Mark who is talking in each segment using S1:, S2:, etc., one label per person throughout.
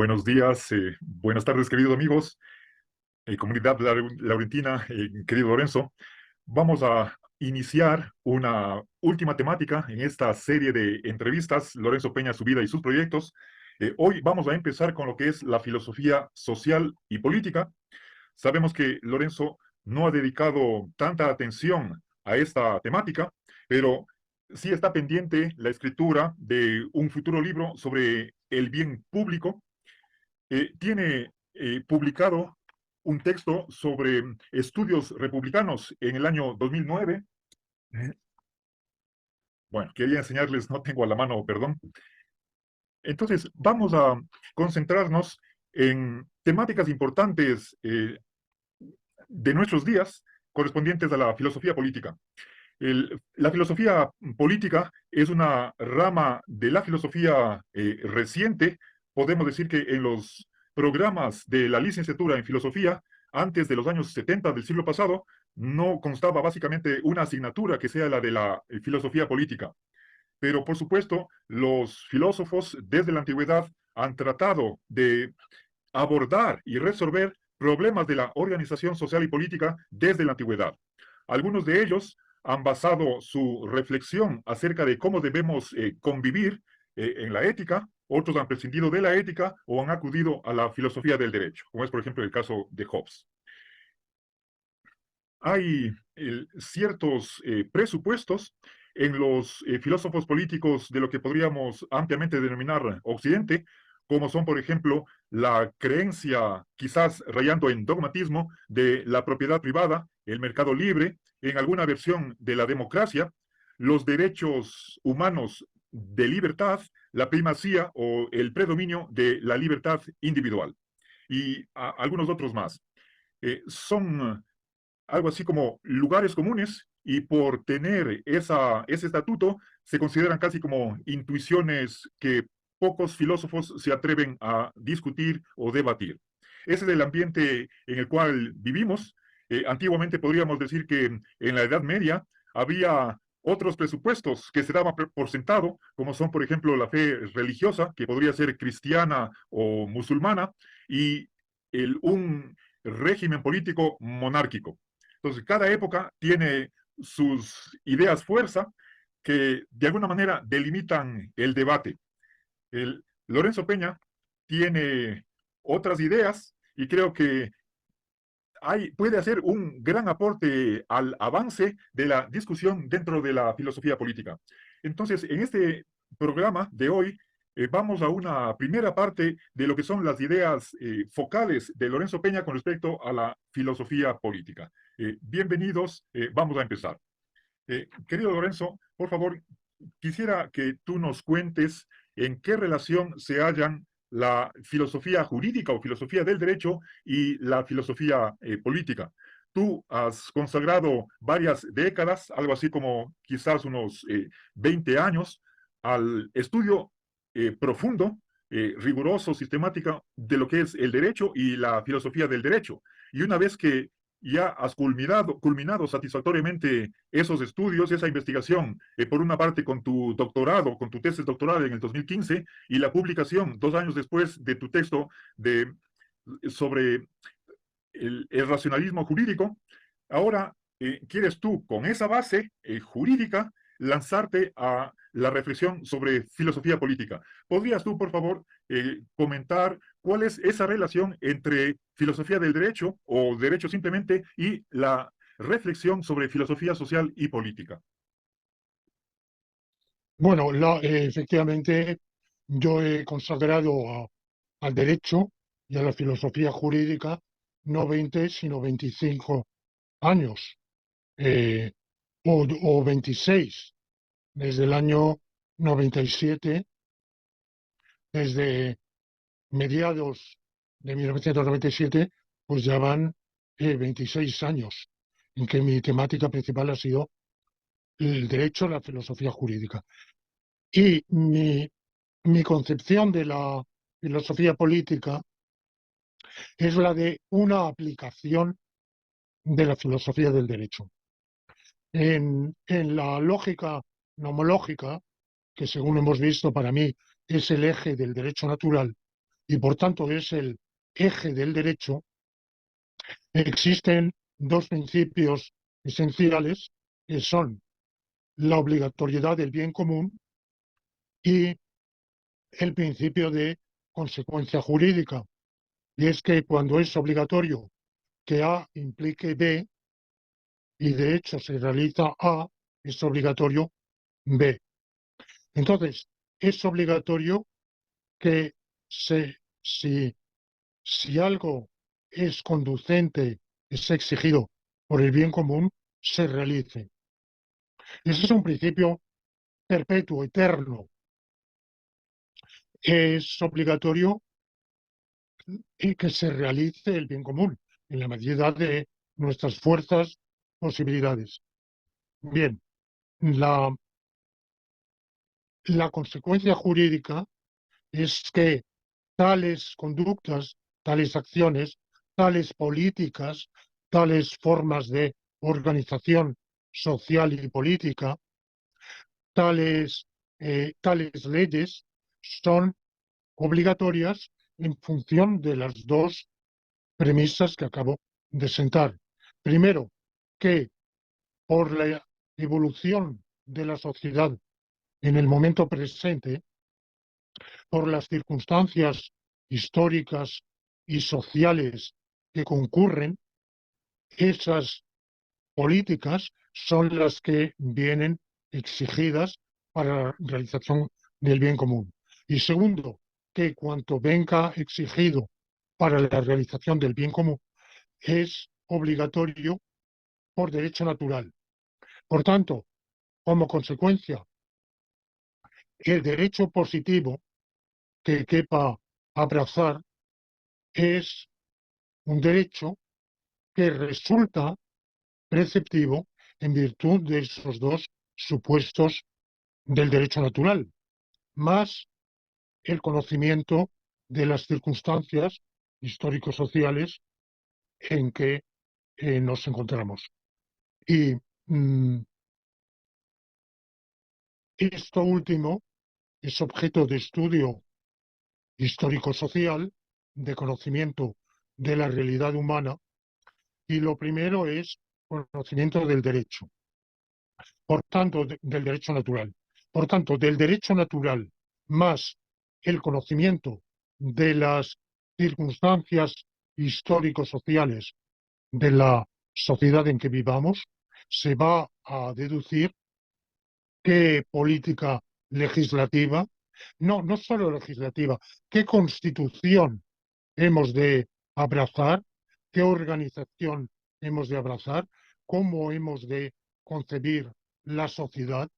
S1: Buenos días, buenas tardes, queridos amigos, comunidad laurentina, querido Lorenzo. Vamos a iniciar una última temática en esta serie de entrevistas, Lorenzo Peña, su vida y sus proyectos. Hoy vamos a empezar con lo que es la filosofía social y política. Sabemos que Lorenzo no ha dedicado tanta atención a esta temática, pero sí está pendiente la escritura de un futuro libro sobre el bien público. Tiene publicado un texto sobre estudios republicanos en el año 2009. Bueno, quería enseñarles, no tengo a la mano, perdón. Entonces, vamos a concentrarnos en temáticas importantes de nuestros días correspondientes a la filosofía política. La filosofía política es una rama de la filosofía reciente. Podemos decir que en los programas de la licenciatura en filosofía, antes de los años 70 del siglo pasado, no constaba básicamente una asignatura que sea la de la filosofía política. Pero, por supuesto, los filósofos desde la antigüedad han tratado de abordar y resolver problemas de la organización social y política desde la antigüedad. Algunos de ellos han basado su reflexión acerca de cómo debemos convivir en la ética, otros han prescindido de la ética o han acudido a la filosofía del derecho, como es por ejemplo el caso de Hobbes. Hay ciertos presupuestos en los filósofos políticos de lo que podríamos ampliamente denominar Occidente, como son, por ejemplo, la creencia, quizás rayando en dogmatismo, de la propiedad privada, el mercado libre, en alguna versión de la democracia, los derechos humanos de libertad, la primacía o el predominio de la libertad individual, y algunos otros más. Son algo así como lugares comunes, y por tener ese estatuto se consideran casi como intuiciones que pocos filósofos se atreven a discutir o debatir. Ese es el ambiente en el cual vivimos. Antiguamente podríamos decir que en la Edad Media había otros presupuestos que se daban por sentado, como son, por ejemplo, la fe religiosa, que podría ser cristiana o musulmana, y un régimen político monárquico. Entonces, cada época tiene sus ideas fuerza que de alguna manera delimitan el debate. Lorenzo Peña tiene otras ideas y creo que puede hacer un gran aporte al avance de la discusión dentro de la filosofía política. Entonces, en este programa de hoy, vamos a una primera parte de lo que son las ideas focales de Lorenzo Peña con respecto a la filosofía política. Bienvenidos, vamos a empezar. Querido Lorenzo, por favor, quisiera que tú nos cuentes en qué relación se hallan la filosofía jurídica o filosofía del derecho y la filosofía política. Tú has consagrado varias décadas, algo así como quizás unos 20 años, al estudio profundo, riguroso, sistemático de lo que es el derecho y la filosofía del derecho. Y una vez que ya has culminado satisfactoriamente esos estudios, esa investigación, por una parte con tu doctorado, con tu tesis doctoral en el 2015, y la publicación 2 años después de tu texto sobre el racionalismo jurídico. Ahora, quieres tú, con esa base jurídica, lanzarte a la reflexión sobre filosofía política. ¿Podrías tú, por favor, comentar cuál es esa relación entre filosofía del derecho o derecho simplemente y la reflexión sobre filosofía social y política?
S2: Bueno, efectivamente, yo he consagrado al derecho y a la filosofía jurídica no 20, sino 25 años, eh, o 26, desde el año 97, desde mediados de 1997, pues ya van 26 años en que mi temática principal ha sido el derecho a la filosofía jurídica. Y mi concepción de la filosofía política es la de una aplicación de la filosofía del derecho. En la lógica nomológica, que según hemos visto para mí es el eje del derecho natural, y por tanto es el eje del derecho, existen dos principios esenciales que son la obligatoriedad del bien común y el principio de consecuencia jurídica. Y es que cuando es obligatorio que A implique B y de hecho se realiza A, es obligatorio B. Entonces, es obligatorio que si, si algo es conducente, es exigido por el bien común, se realice. Ese es un principio perpetuo, eterno. Es obligatorio y que se realice el bien común en la medida de nuestras fuerzas, posibilidades. Bien, la, la consecuencia jurídica es que tales conductas, tales acciones, tales políticas, tales formas de organización social y política, tales leyes son obligatorias en función de las dos premisas que acabo de sentar. Primero, que por la evolución de la sociedad en el momento presente, por las circunstancias históricas y sociales que concurren, esas políticas son las que vienen exigidas para la realización del bien común. Y segundo, que cuanto venga exigido para la realización del bien común es obligatorio por derecho natural. Por tanto, como consecuencia, el derecho positivo que quepa abrazar es un derecho que resulta preceptivo en virtud de esos dos supuestos del derecho natural, más el conocimiento de las circunstancias histórico-sociales en que nos encontramos. Y esto último es objeto de estudio histórico-social, de conocimiento de la realidad humana, y lo primero es conocimiento del derecho, por tanto, del derecho natural. Por tanto, del derecho natural más el conocimiento de las circunstancias histórico-sociales de la sociedad en que vivamos, se va a deducir qué política legislativa, no solo legislativa, qué constitución hemos de abrazar, qué organización hemos de abrazar, cómo hemos de concebir la sociedad,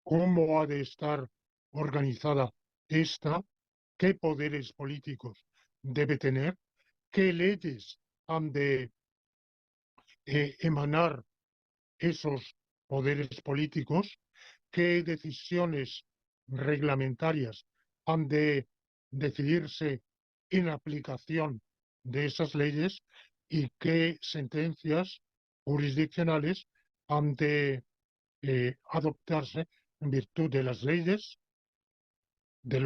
S2: cómo ha de estar organizada esta, qué poderes políticos debe tener, qué leyes han de emanar esos poderes políticos, qué decisiones reglamentarias han de decidirse en aplicación de esas leyes y qué sentencias jurisdiccionales han de adoptarse en virtud de las leyes, de,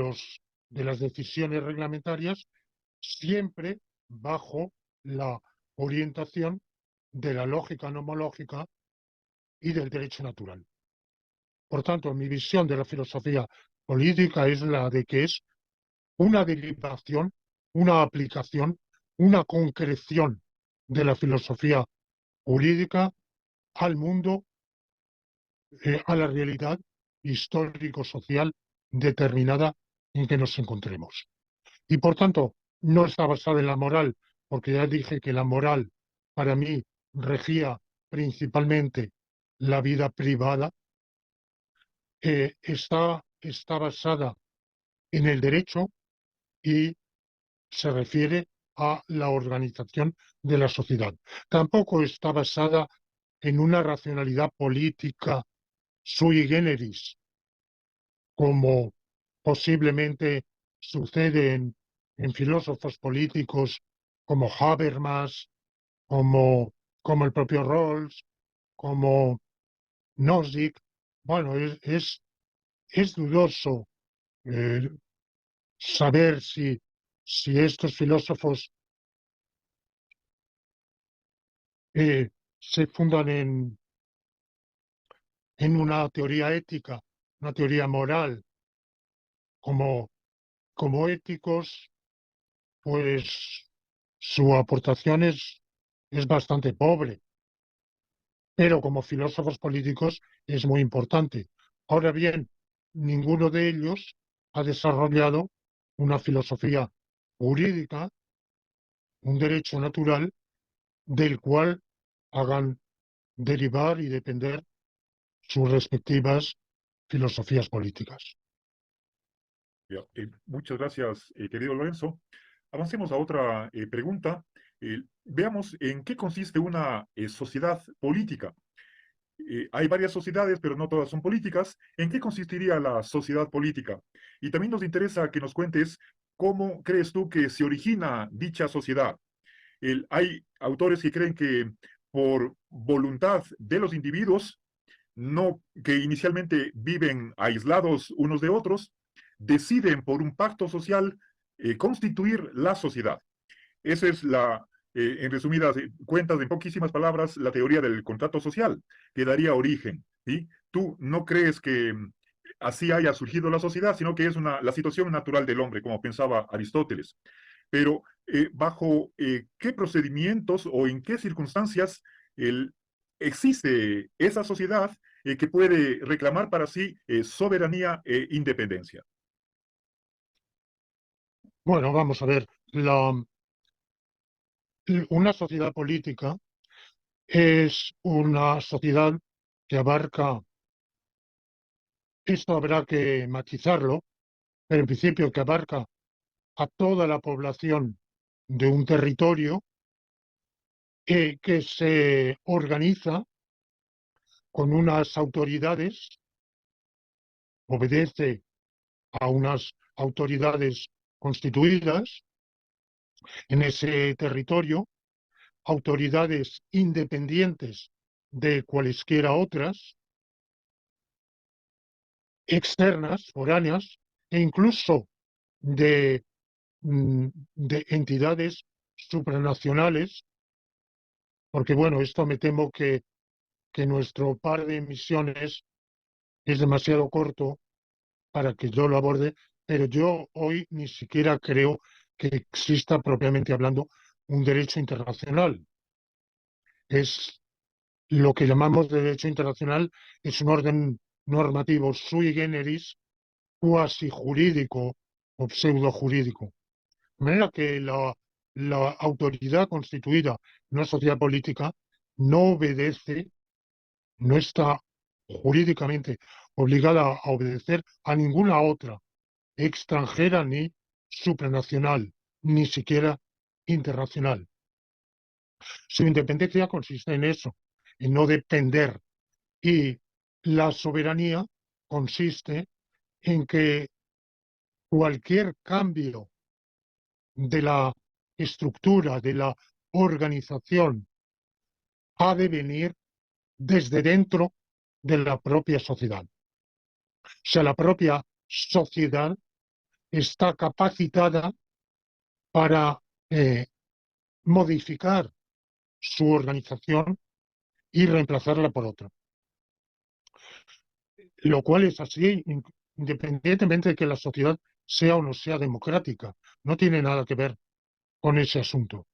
S2: de las decisiones reglamentarias, siempre bajo la orientación de la lógica nomológica y del derecho natural. Por tanto, mi visión de la filosofía política es la de que es una derivación, una aplicación, una concreción de la filosofía jurídica al mundo, a la realidad histórico-social determinada en que nos encontremos. Y por tanto, no está basada en la moral, porque ya dije que la moral para mí regía principalmente la vida privada, está basada en el derecho y se refiere a la organización de la sociedad. Tampoco está basada en una racionalidad política sui generis, como posiblemente sucede en filósofos políticos como Habermas, como el propio Rawls, como Nozick. Bueno, es dudoso eh, saber si si estos filósofos se fundan en una teoría ética, una teoría moral, como, como éticos, pues su aportación es bastante pobre, pero como filósofos políticos es muy importante. Ahora bien, ninguno de ellos ha desarrollado una filosofía jurídica, un derecho natural, del cual hagan derivar y depender sus respectivas filosofías políticas.
S1: Ya, muchas gracias, querido Lorenzo. Avancemos a otra pregunta. Veamos en qué consiste una sociedad política. Hay varias sociedades, pero no todas son políticas. ¿En qué consistiría la sociedad política? Y también nos interesa que nos cuentes cómo crees tú que se origina dicha sociedad. Hay autores que creen que por voluntad de los individuos, no, que inicialmente viven aislados unos de otros, deciden por un pacto social constituir la sociedad. Esa es en resumidas cuentas, en poquísimas palabras, la teoría del contrato social que daría origen. ¿Sí? Tú no crees que así haya surgido la sociedad, sino que es la situación natural del hombre, como pensaba Aristóteles. Pero bajo qué procedimientos o en qué circunstancias el, existe esa sociedad que puede reclamar para sí soberanía e independencia.
S2: Bueno, vamos a ver, una sociedad política es una sociedad que abarca, esto habrá que matizarlo, pero en principio que abarca a toda la población de un territorio que se organiza con unas autoridades, obedece a unas autoridades constituidas en ese territorio, autoridades independientes de cualesquiera otras, externas, foráneas, e incluso de, de entidades supranacionales, porque bueno, esto me temo que nuestro par de emisiones es demasiado corto para que yo lo aborde, pero yo hoy ni siquiera creo que exista propiamente hablando un derecho internacional. Es lo que llamamos derecho internacional, es un orden normativo sui generis, cuasi jurídico o pseudo jurídico. De manera que la autoridad constituida en una sociedad política no obedece, no está jurídicamente obligada a obedecer a ninguna otra, extranjera ni supranacional, ni siquiera internacional. Su independencia consiste en eso, en no depender. Y la soberanía consiste en que cualquier cambio de la estructura, de la organización, ha de venir desde dentro de la propia sociedad. O sea, la propia sociedad está capacitada para modificar su organización y reemplazarla por otra. Lo cual es así independientemente de que la sociedad sea o no sea democrática. No tiene nada que ver con ese asunto.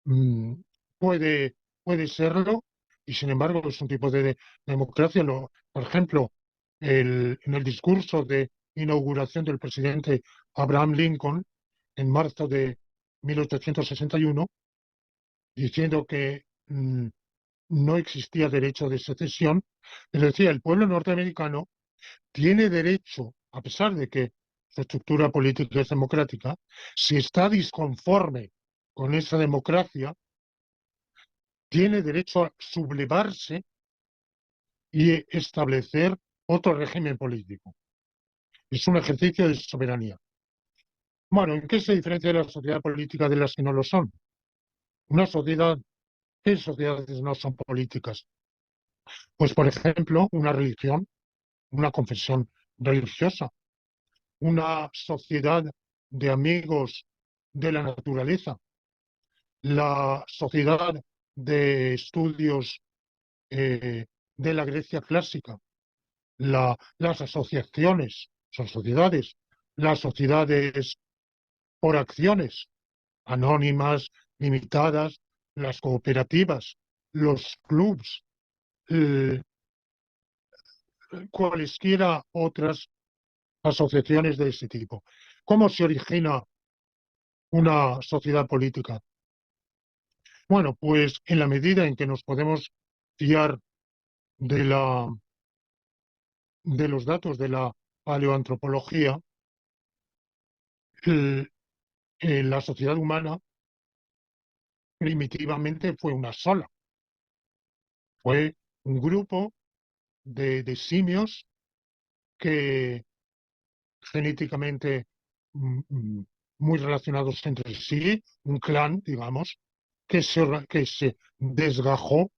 S2: Mm, puede, puede serlo y sin embargo es un tipo de democracia. Por ejemplo, en el discurso de inauguración del presidente Abraham Lincoln en marzo de 1861, diciendo que no existía derecho de secesión, pero decía, el pueblo norteamericano tiene derecho, a pesar de que su estructura política es democrática, si está disconforme con esa democracia, tiene derecho a sublevarse y establecer otro régimen político. Es un ejercicio de soberanía. Bueno, ¿en qué se diferencia la sociedad política de las que no lo son? Una sociedad, ¿qué sociedades no son políticas? Pues, por ejemplo, una religión, una confesión religiosa, una sociedad de amigos de la naturaleza, la Sociedad de Estudios de la Grecia Clásica, las asociaciones, son sociedades, las sociedades por acciones, anónimas, limitadas, las cooperativas, los clubs, eh, cualesquiera otras asociaciones de ese tipo. ¿Cómo se origina una sociedad política? Bueno, pues en la medida en que nos podemos fiar de de los datos de la paleoantropología, el- la sociedad humana primitivamente fue una sola. Fue un grupo de simios que genéticamente mm, mm, muy relacionados entre sí, un clan, digamos, que se desgajó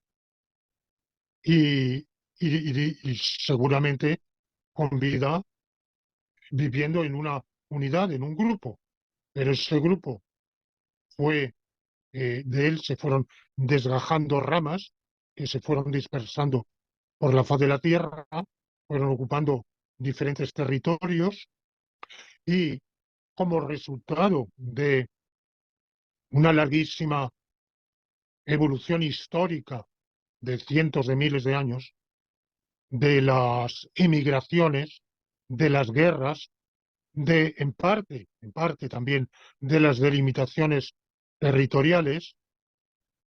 S2: y, y seguramente con vida viviendo en una unidad, en un grupo. Pero ese grupo fue, de él se fueron desgajando ramas que se fueron dispersando por la faz de la tierra, fueron ocupando diferentes territorios y como resultado de una larguísima evolución histórica de cientos de miles de años, de las emigraciones, de las guerras, en parte también de las delimitaciones territoriales,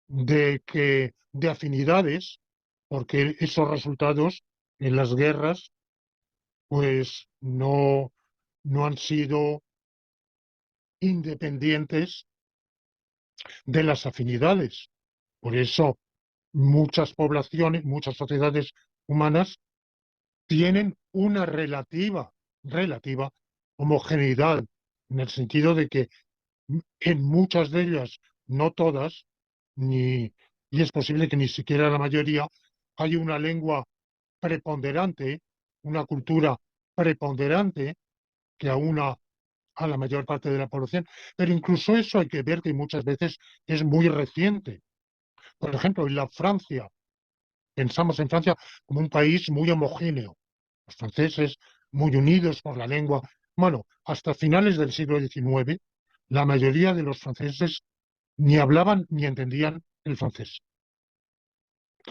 S2: de afinidades, porque esos resultados en las guerras pues no han sido independientes de las afinidades. Por eso muchas poblaciones, muchas sociedades humanas tienen una relativa homogeneidad, en el sentido de que en muchas de ellas, no todas, ni, y es posible que ni siquiera la mayoría, hay una lengua preponderante, una cultura preponderante que aúna a la mayor parte de la población, pero incluso eso hay que ver que muchas veces es muy reciente. Por ejemplo, en la Francia, pensamos en Francia como un país muy homogéneo, los franceses muy unidos por la lengua. Bueno, hasta finales del siglo XIX, la mayoría de los franceses ni hablaban ni entendían el francés.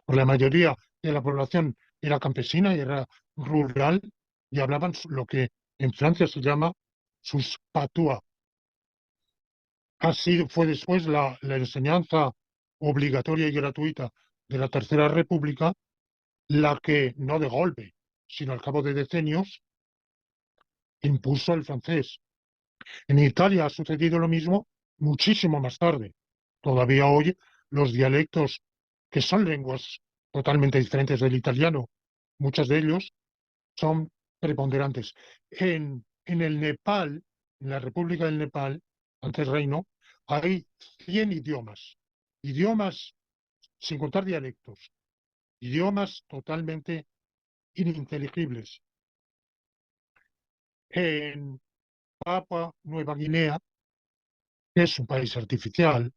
S2: La mayoría de la población era campesina y era rural y hablaban lo que en Francia se llama sus patois. Así fue después la enseñanza obligatoria y gratuita de la Tercera República la que, no de golpe, sino al cabo de decenios, impuso el francés. En Italia ha sucedido lo mismo muchísimo más tarde. Todavía hoy los dialectos, que son lenguas totalmente diferentes del italiano, muchos de ellos son preponderantes. En el Nepal, en la República del Nepal, antes reino, hay 100 idiomas. Idiomas sin contar dialectos. Idiomas totalmente ininteligibles. En Papua Nueva Guinea, que es un país artificial,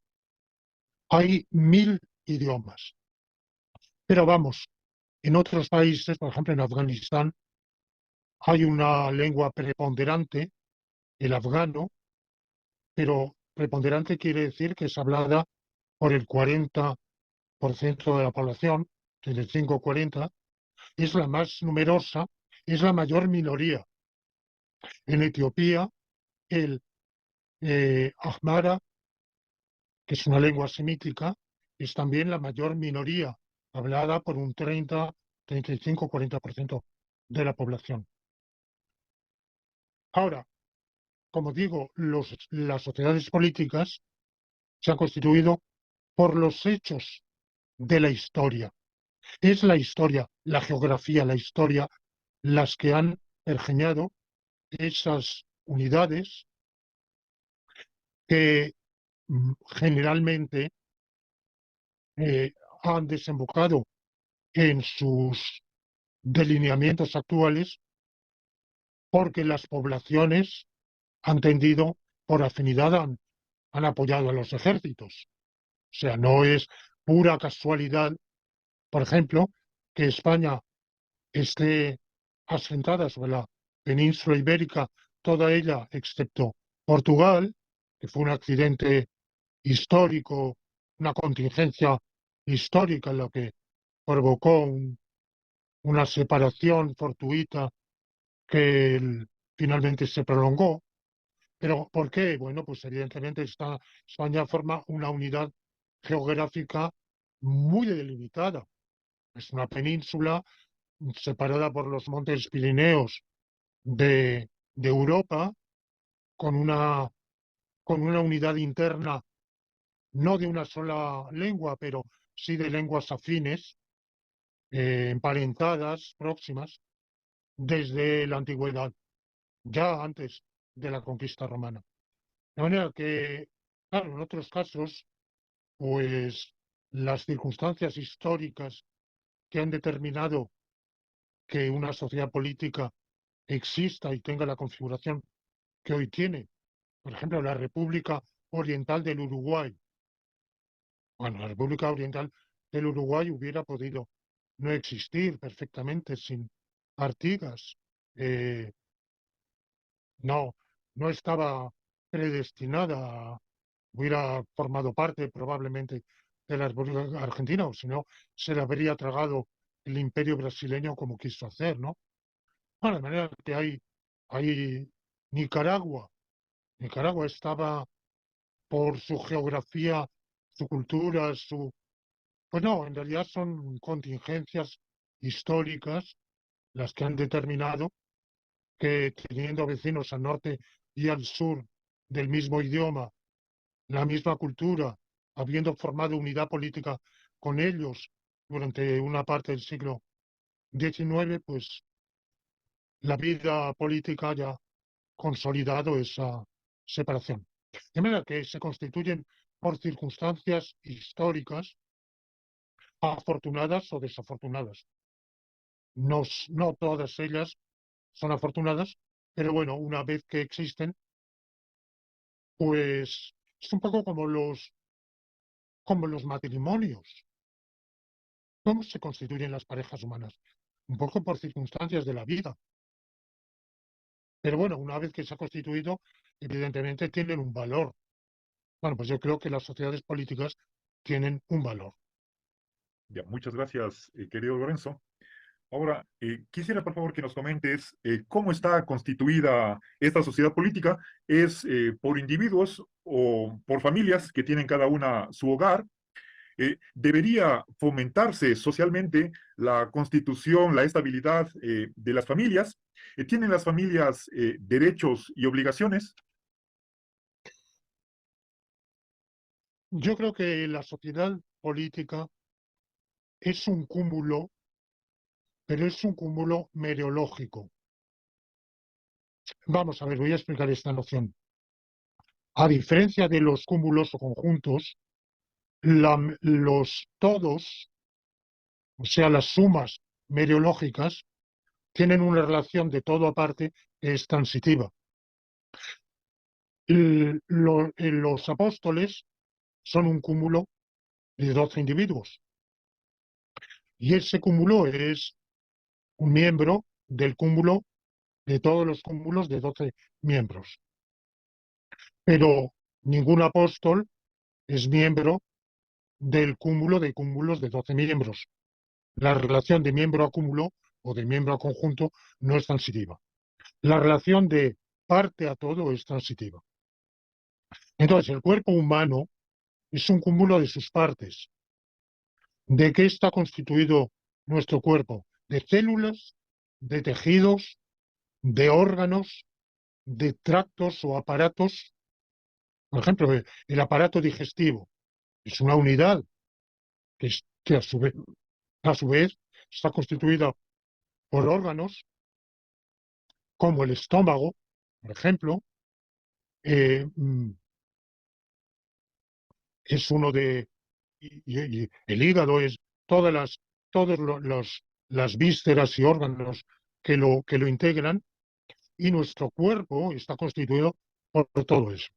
S2: hay 1000 idiomas. Pero vamos, en otros países, por ejemplo en Afganistán, hay una lengua preponderante, el afgano, pero preponderante quiere decir que es hablada por el 40% de la población, 35-40, es la más numerosa, es la mayor minoría. En Etiopía, el Ahmara, que es una lengua semítica, es también la mayor minoría, hablada por un 35-40% de la población. Ahora, como digo, las sociedades políticas se han constituido por los hechos de la historia. Es la historia, la geografía, la historia, las que han pergeñado esas unidades que generalmente eh, han desembocado en sus delineamientos actuales porque las poblaciones han tendido por afinidad han apoyado a los ejércitos. O sea, no es pura casualidad, por ejemplo, que España esté asentada sobre la península ibérica, toda ella excepto Portugal, que fue un accidente histórico, una contingencia histórica en la que provocó una separación fortuita que finalmente se prolongó. ¿Pero por qué? Bueno, pues evidentemente España forma una unidad geográfica muy delimitada. Es una península separada por los montes Pirineos de Europa, con una unidad interna, no de una sola lengua, pero sí de lenguas afines, emparentadas, próximas, desde la antigüedad, ya antes de la conquista romana. De manera que, claro, en otros casos, pues las circunstancias históricas que han determinado que una sociedad política exista y tenga la configuración que hoy tiene, por ejemplo, la República Oriental del Uruguay. Bueno, la República Oriental del Uruguay hubiera podido no existir perfectamente sin Artigas. Eh, no, no estaba predestinada hubiera formado parte probablemente de la República Argentina, o si no, se le habría tragado el imperio brasileño como quiso hacer, ¿no? Bueno, de manera que hay Nicaragua. Nicaragua estaba por su geografía, su cultura, Pues no, en realidad son contingencias históricas las que han determinado que teniendo vecinos al norte y al sur del mismo idioma, la misma cultura, habiendo formado unidad política con ellos durante una parte del siglo XIX, pues la vida política haya consolidado esa separación. De manera que se constituyen por circunstancias históricas afortunadas o desafortunadas. No, no todas ellas son afortunadas, pero bueno, una vez que existen, pues es un poco como los matrimonios. ¿Cómo se constituyen las parejas humanas? Un poco por circunstancias de la vida. Pero bueno, una vez que se ha constituido, evidentemente tienen un valor. Bueno, pues yo creo que las sociedades políticas tienen un valor.
S1: Ya, muchas gracias, querido Lorenzo. Ahora, quisiera por favor que nos comentes cómo está constituida esta sociedad política. ¿Es por individuos o por familias que tienen cada una su hogar? ¿Debería fomentarse socialmente la constitución, la estabilidad de las familias? ¿Tienen las familias derechos y obligaciones?
S2: Yo creo que la sociedad política es un cúmulo, pero es un cúmulo mereológico. Vamos a ver, voy a explicar esta noción. A diferencia de los cúmulos o conjuntos, los todos, o sea, las sumas mereológicas, tienen una relación de todo aparte que es transitiva. Los apóstoles son un cúmulo de 12 individuos y ese cúmulo es un miembro del cúmulo de todos los cúmulos de 12 miembros. Pero ningún apóstol es miembro del cúmulo de cúmulos de 12 miembros. La relación de miembro a cúmulo o de miembro a conjunto no es transitiva. La relación de parte a todo es transitiva. Entonces, el cuerpo humano es un cúmulo de sus partes. ¿De qué está constituido nuestro cuerpo? De células, de tejidos, de órganos, de tractos o aparatos. Por ejemplo, el aparato digestivo es una unidad que a su vez está constituida por órganos como el estómago, por ejemplo, eh, mm, es uno y el hígado es todas las vísceras y órganos que lo integran, y nuestro cuerpo está constituido por todo eso.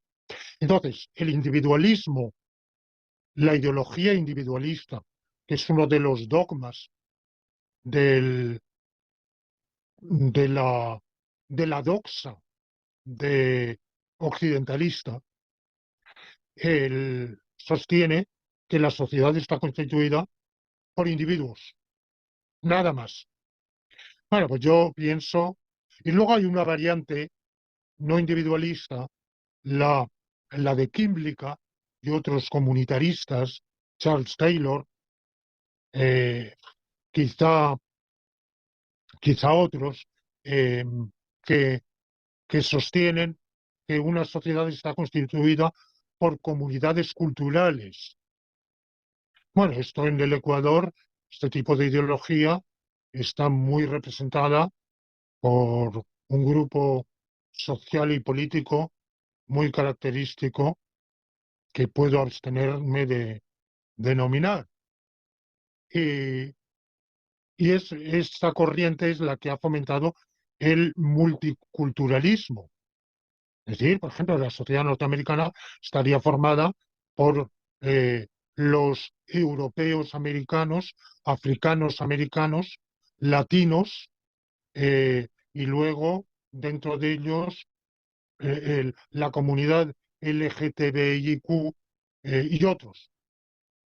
S2: Entonces, el individualismo, la ideología individualista, que es uno de los dogmas del, de la doxa de occidentalista, él sostiene que la sociedad está constituida por individuos, nada más. Bueno, pues yo pienso, y luego hay una variante no individualista, la, la de Kimblica y otros comunitaristas, Charles Taylor, eh, quizá, quizá otros, eh, que, que sostienen que una sociedad está constituida por comunidades culturales. Bueno, esto en el Ecuador, este tipo de ideología está muy representada por un grupo social y político muy característico que puedo abstenerme de denominar. Y, esta corriente es la que ha fomentado el multiculturalismo. Es decir, por ejemplo, la sociedad norteamericana estaría formada por los europeos americanos, africanos americanos, latinos, y luego dentro de ellos la comunidad LGTBIQ y otros.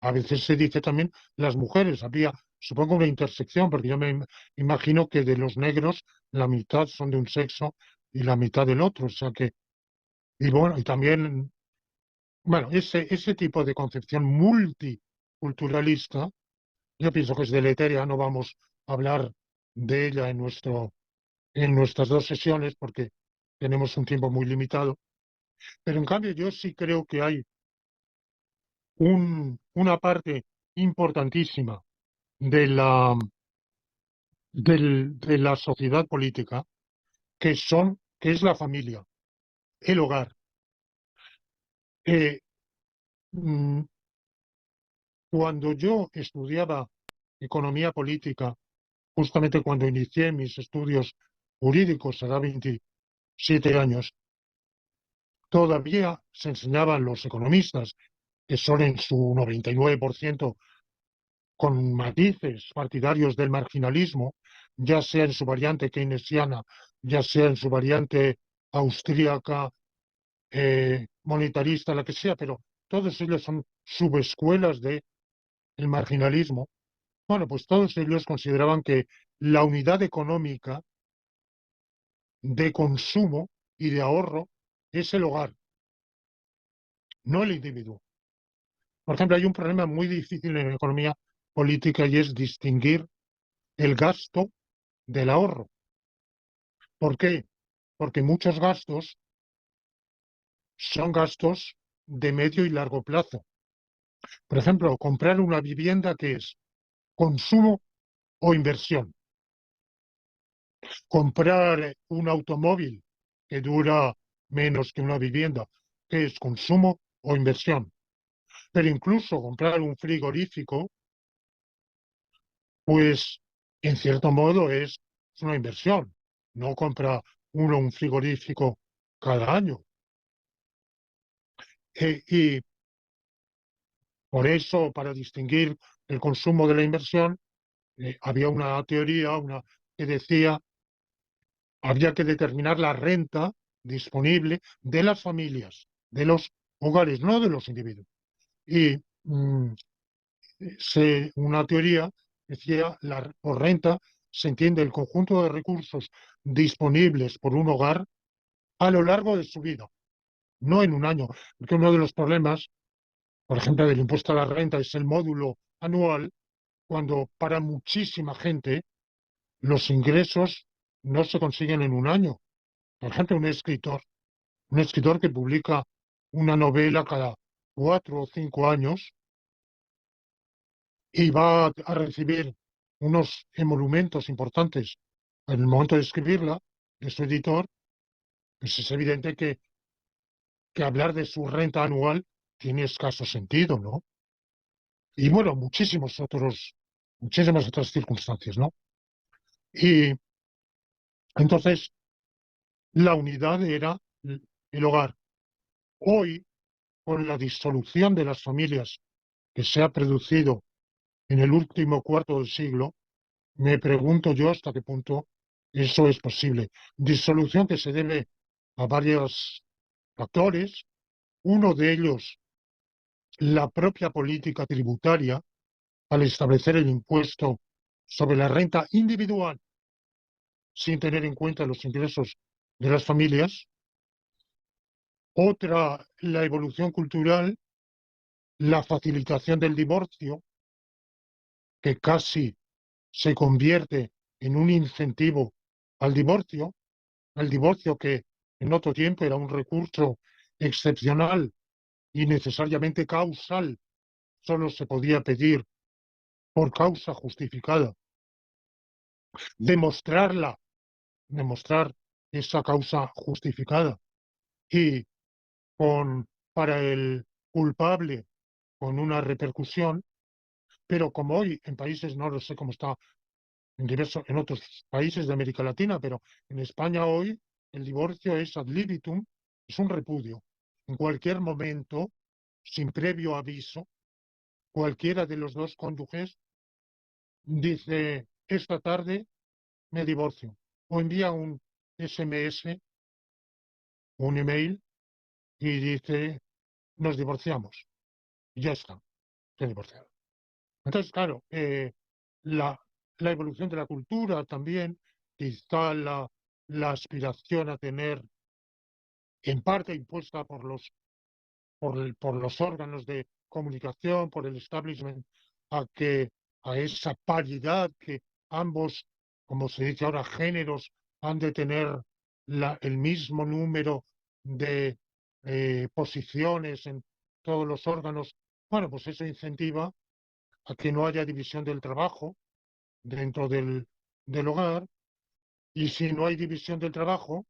S2: A veces se dice también las mujeres. Habría, supongo, una intersección, porque yo me imagino que de los negros la mitad son de un sexo y la mitad del otro. O sea que, y bueno, y también, bueno, ese tipo de concepción multiculturalista, yo pienso que es deletérea, no vamos a hablar de ella en nuestras dos sesiones porque tenemos un tiempo muy limitado, pero en cambio yo sí creo que hay una parte importantísima de de la sociedad política que es la familia, el hogar. Eh, mm, Cuando yo estudiaba economía política, justamente cuando inicié mis estudios jurídicos, hará 27 años, todavía se enseñaban los economistas, que son en su 99% con matices partidarios del marginalismo, ya sea en su variante keynesiana, ya sea en su variante austríaca, monetarista, la que sea, pero todos ellos son subescuelas del marginalismo. Bueno, pues todos ellos consideraban que la unidad económica de consumo y de ahorro es el hogar, no el individuo. Por ejemplo, hay un problema muy difícil en la economía política y es distinguir el gasto del ahorro. ¿Por qué? Porque muchos gastos son gastos de medio y largo plazo. Por ejemplo, comprar una vivienda que es consumo o inversión. Comprar un automóvil que dura menos que una vivienda, que es consumo o inversión. Pero incluso comprar un frigorífico, pues en cierto modo es una inversión. No compra uno un frigorífico cada año. Y por eso, para distinguir el consumo de la inversión, había una teoría que decía había que determinar la renta disponible de las familias, de los hogares, no de los individuos. Y una teoría decía, por renta se entiende el conjunto de recursos disponibles por un hogar a lo largo de su vida, no en un año. Porque uno de los problemas, por ejemplo, del impuesto a la renta es el módulo anual, cuando para muchísima gente los ingresos no se consiguen en un año. Por ejemplo, un escritor que publica una novela cada 4 o 5 años y va a recibir unos emolumentos importantes en el momento de escribirla, de su editor, pues es evidente que hablar de su renta anual tiene escaso sentido, ¿no? Y bueno, muchísimas otras circunstancias, ¿no? Y entonces la unidad era el hogar. Hoy con la disolución de las familias que se ha producido en el último cuarto del siglo, me pregunto yo hasta qué punto eso es posible. Disolución que se debe a varios factores. Uno de ellos, la propia política tributaria, al establecer el impuesto sobre la renta individual sin tener en cuenta los ingresos de las familias. Otra, la evolución cultural, la facilitación del divorcio, que casi se convierte en un incentivo al divorcio que en otro tiempo era un recurso excepcional y necesariamente causal, solo se podía pedir por causa justificada. Demostrar esa causa justificada y para el culpable con una repercusión, pero como hoy en países, no lo sé cómo está en otros países de América Latina, pero en España hoy el divorcio es ad libitum, es un repudio. En cualquier momento, sin previo aviso, cualquiera de los dos cónyuges dice, esta tarde me divorcio, o envía un SMS, un email, y dice, nos divorciamos. Y ya está, se divorciaron. Entonces, claro, la, la evolución de la cultura también, quizá la aspiración a tener, en parte impuesta por los órganos de comunicación, por el establishment, a que a esa paridad que ambos, como se dice ahora, géneros han de tener el mismo número de posiciones en todos los órganos. Bueno, pues eso incentiva a que no haya división del trabajo dentro del hogar, y si no hay división del trabajo,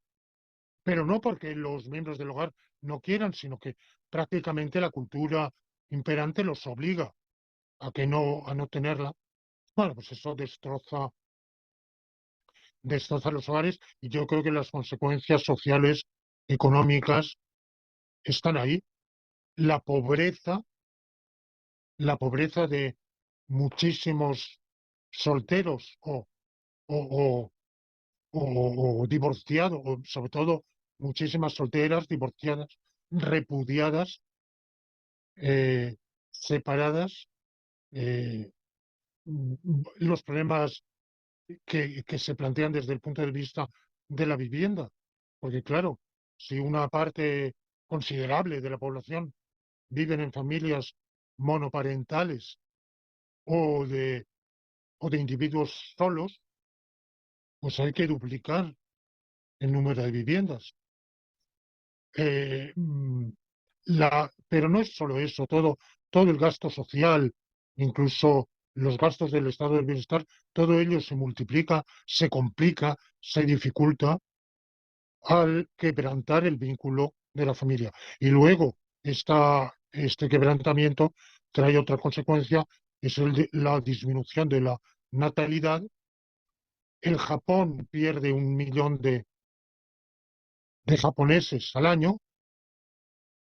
S2: pero no porque los miembros del hogar no quieran, sino que prácticamente la cultura imperante los obliga a no tenerla. Bueno, pues eso destroza los hogares, y yo creo que las consecuencias sociales, económicas, están ahí. La pobreza, la pobreza de muchísimos solteros o, o divorciados, o sobre todo muchísimas solteras, divorciadas, repudiadas, eh, separadas, eh, los problemas que se plantean desde el punto de vista de la vivienda. Porque claro, si una parte considerable de la población viven en familias monoparentales o de, o de individuos solos, pues hay que duplicar el número de viviendas. Eh, mm, pero no es solo eso, todo el gasto social, incluso los gastos del estado del bienestar, todo ello se multiplica, se complica, se dificulta al quebrantar el vínculo de la familia. Y luego este quebrantamiento trae otra consecuencia, es la disminución de la natalidad. El Japón pierde 1 millón de japoneses al año. O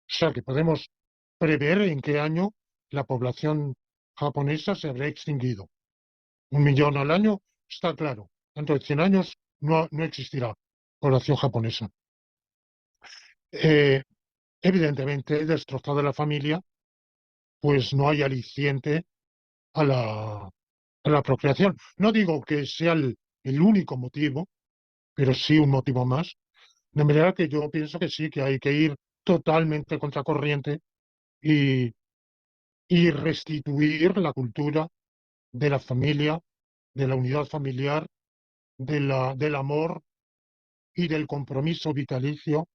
S2: sea que podemos prever en qué año la población japonesa se habrá extinguido. 1 millón al año está claro. Dentro de 100 años no existirá población japonesa. Eh, Evidentemente, destrozada la familia, pues no hay aliciente a la procreación. No digo que sea el único motivo, pero sí un motivo más. De manera que yo pienso que sí, que hay que ir totalmente contracorriente y y restituir la cultura de la familia, de la unidad familiar, del amor y del compromiso vitalicio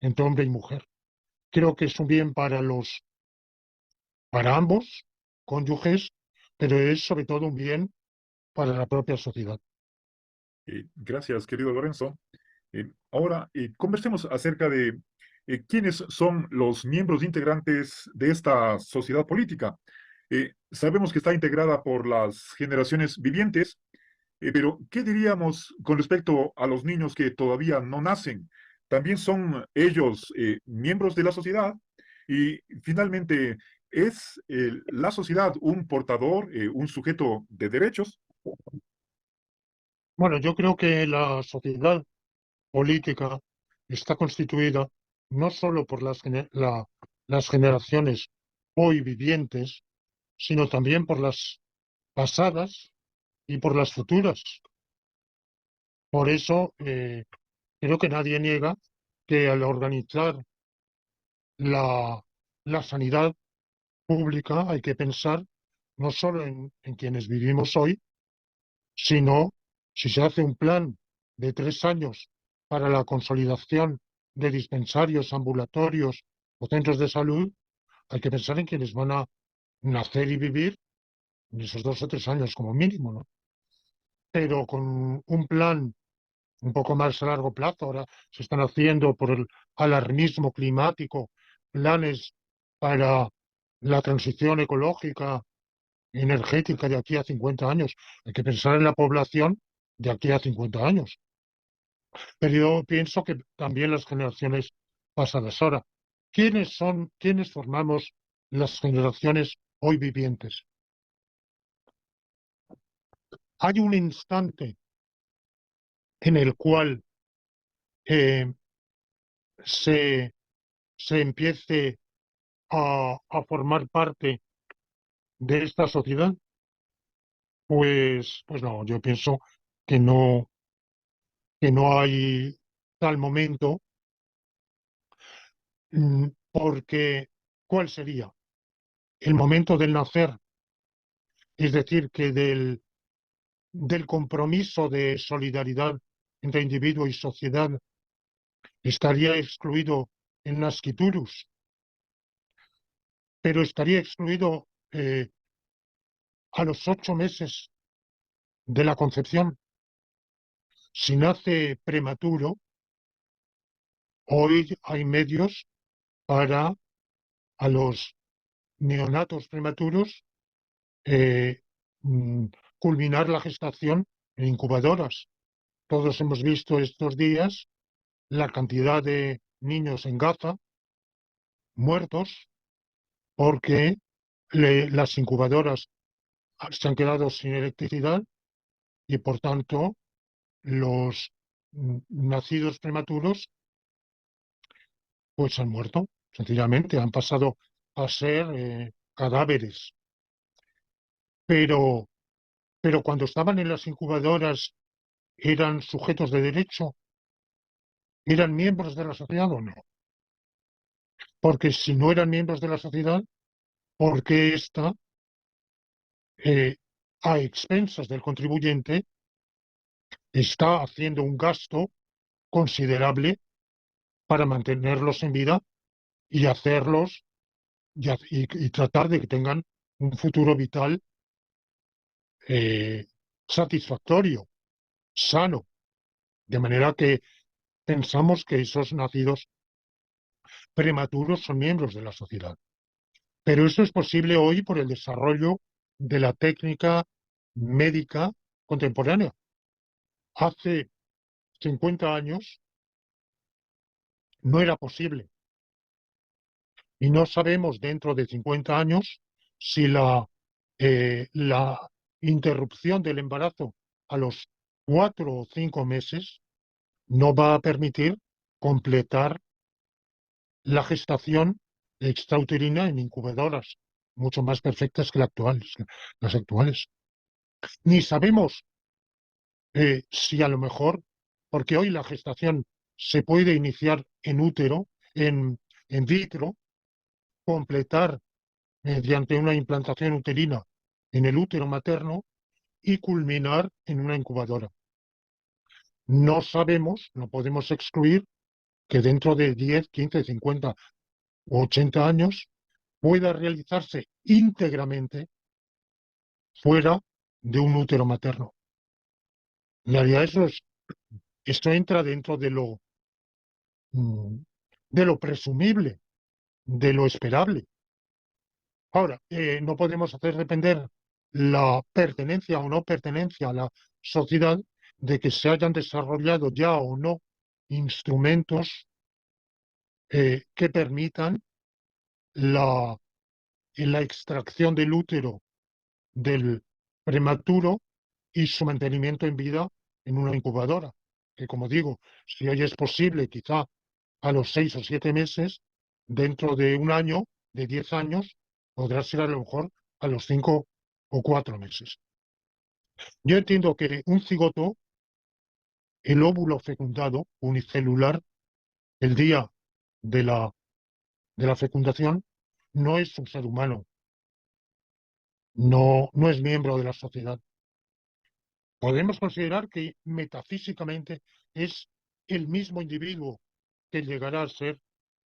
S2: entre hombre y mujer. Creo que es un bien para ambos cónyuges, pero es sobre todo un bien para la propia sociedad.
S1: Gracias, querido Lorenzo. Ahora, conversemos acerca de quiénes son los miembros integrantes de esta sociedad política. Sabemos que está integrada por las generaciones vivientes, pero ¿qué diríamos con respecto a los niños que todavía no nacen? ¿También son ellos miembros de la sociedad? Y finalmente, ¿es la sociedad un portador, un sujeto de derechos?
S2: Bueno, yo creo que la sociedad política está constituida no solo por las generaciones hoy vivientes, sino también por las pasadas y por las futuras. Por eso, creo que nadie niega que al organizar la, la sanidad pública hay que pensar no solo en quienes vivimos hoy, sino si se hace un plan de 3 años para la consolidación de dispensarios, ambulatorios o centros de salud, hay que pensar en quienes van a nacer y vivir en esos 2 o 3 años como mínimo, ¿no? Pero con un plan un poco más a largo plazo, ahora se están haciendo por el alarmismo climático planes para la transición ecológica, energética de aquí a 50 años. Hay que pensar en la población de aquí a 50 años. Pero yo pienso que también las generaciones pasadas. Ahora, quiénes formamos las generaciones hoy vivientes? Hay un instante en el cual eh, se, se empiece a formar parte de esta sociedad. Pues no, yo pienso que no hay tal momento, porque ¿cuál sería? El momento del nacer, es decir, que del compromiso de solidaridad entre individuo y sociedad estaría excluido el nasciturus, pero estaría excluido a los 8 meses de la concepción. Si nace prematuro, hoy hay medios para a los neonatos prematuros eh, mm, culminar la gestación en incubadoras. Todos hemos visto estos días la cantidad de niños en Gaza muertos porque las incubadoras se han quedado sin electricidad y por tanto los nacidos prematuros pues han muerto, sencillamente, han pasado a ser cadáveres. Pero, pero cuando estaban en las incubadoras eran sujetos de derecho, eran miembros de la sociedad o no. Porque si no eran miembros de la sociedad, ¿por qué ésta, a expensas del contribuyente, está haciendo un gasto considerable para mantenerlos en vida y hacerlos y tratar de que tengan un futuro vital eh, satisfactorio, sano? De manera que pensamos que esos nacidos prematuros son miembros de la sociedad. Pero eso es posible hoy por el desarrollo de la técnica médica contemporánea. Hace 50 años no era posible y no sabemos dentro de 50 años si la interrupción del embarazo a los 4 o 5 meses no va a permitir completar la gestación extrauterina en incubadoras mucho más perfectas que las actuales. Ni sabemos si a lo mejor, porque hoy la gestación se puede iniciar en útero, en vitro, completar mediante una implantación uterina en el útero materno y culminar en una incubadora. No sabemos, no podemos excluir que dentro de 10, 15, 50 o 80 años pueda realizarse íntegramente fuera de un útero materno. En realidad esto entra dentro mm, de lo presumible, de lo esperable. Ahora, no podemos hacer depender la pertenencia o no pertenencia a la sociedad de que se hayan desarrollado ya o no instrumentos que permitan la, en la extracción del útero del prematuro y su mantenimiento en vida en una incubadora. Que como digo, si hoy es posible, quizá a los 6 o 7 meses, dentro de un año, de 10 años, podrá ser a lo mejor a los 5 o 4 meses. Yo entiendo que un cigoto, el óvulo fecundado, unicelular, el día de la fecundación, no es un ser humano, no es miembro de la sociedad. Podemos considerar que metafísicamente es el mismo individuo que llegará a ser